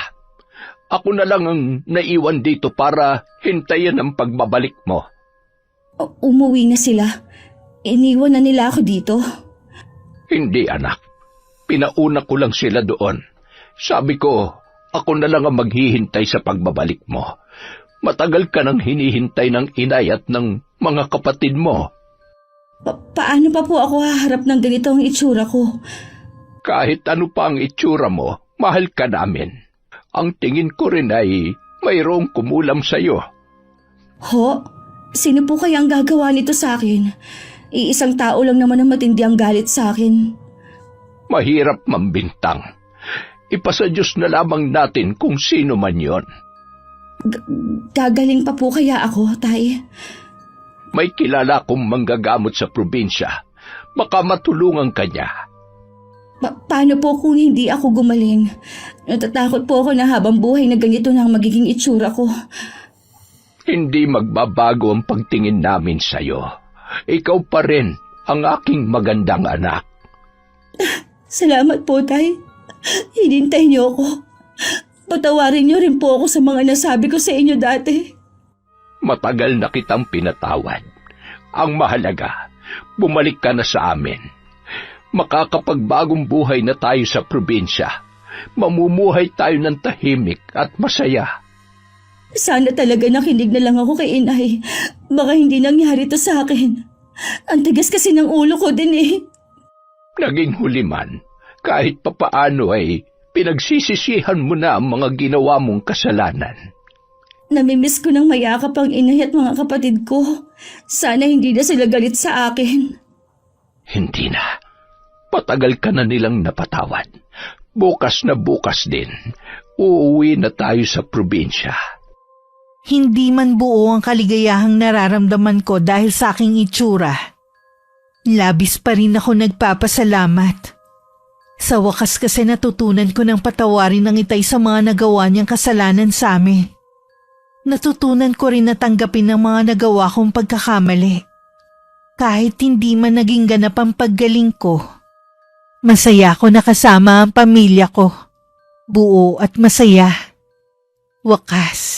Ako na lang ang naiwan dito para hintayin ang pagbabalik mo. umuwi na sila. Iniwan na nila ako dito. Hindi, anak. Pinauna ko lang sila doon. Sabi ko, ako na lang ang maghihintay sa pagbabalik mo. Matagal ka nang hinihintay ng inay at ng mga kapatid mo. Paano pa po ako haharap ng ganito ang itsura ko? Kahit ano pa ang itsura mo, mahal ka namin. Ang tingin ko rin ay mayroong kumulam sa'yo. Ho? Sino po kaya ang gagawa nito sa akin? Iisang tao lang naman ang matindi ang galit sa akin. Mahirap mambintang. Ipasa Diyos na lamang natin kung sino man yon. Gagaling pa po kaya ako, tay? May kilala kong manggagamot sa probinsya. Baka matulungan ka niya. Paano po kung hindi ako gumaling? Natatakot po ako na habang buhay na ganito na ang magiging itsura ko. Hindi magbabago ang pagtingin namin sa'yo. Ikaw pa rin ang aking magandang anak. Salamat po, tay. Hinintay niyo ako. Patawarin niyo rin po ako sa mga nasabi ko sa inyo dati. Matagal na kitang pinatawad. Ang mahalaga, bumalik ka na sa amin. Makakapagbagong buhay na tayo sa probinsya. Mamumuhay tayo ng tahimik at masaya. Sana talaga nakinig na lang ako kay inay. Baka hindi nangyari to sa akin. Ang tigas kasi ng ulo ko din eh. Naging huli man, kahit papaano ay pinagsisisihan mo na ang mga ginawa mong kasalanan. Namimiss ko ng mayakap ang inay at mga kapatid ko. Sana hindi na sila galit sa akin. Hindi na. Patagal ka na nilang napatawad. Bukas na bukas din, uuwi na tayo sa probinsya. Hindi man buo ang kaligayahang nararamdaman ko dahil sa aking itsura. Labis pa rin ako nagpapasalamat. Sa wakas kasi natutunan ko ng patawarin ng itay sa mga nagawa niyang kasalanan sa amin. Natutunan ko rin na tanggapin ang mga nagawa kong pagkakamali. Kahit hindi man naging ganap ang paggaling ko, masaya ko na kasama ang pamilya ko. Buo at masaya. Wakas.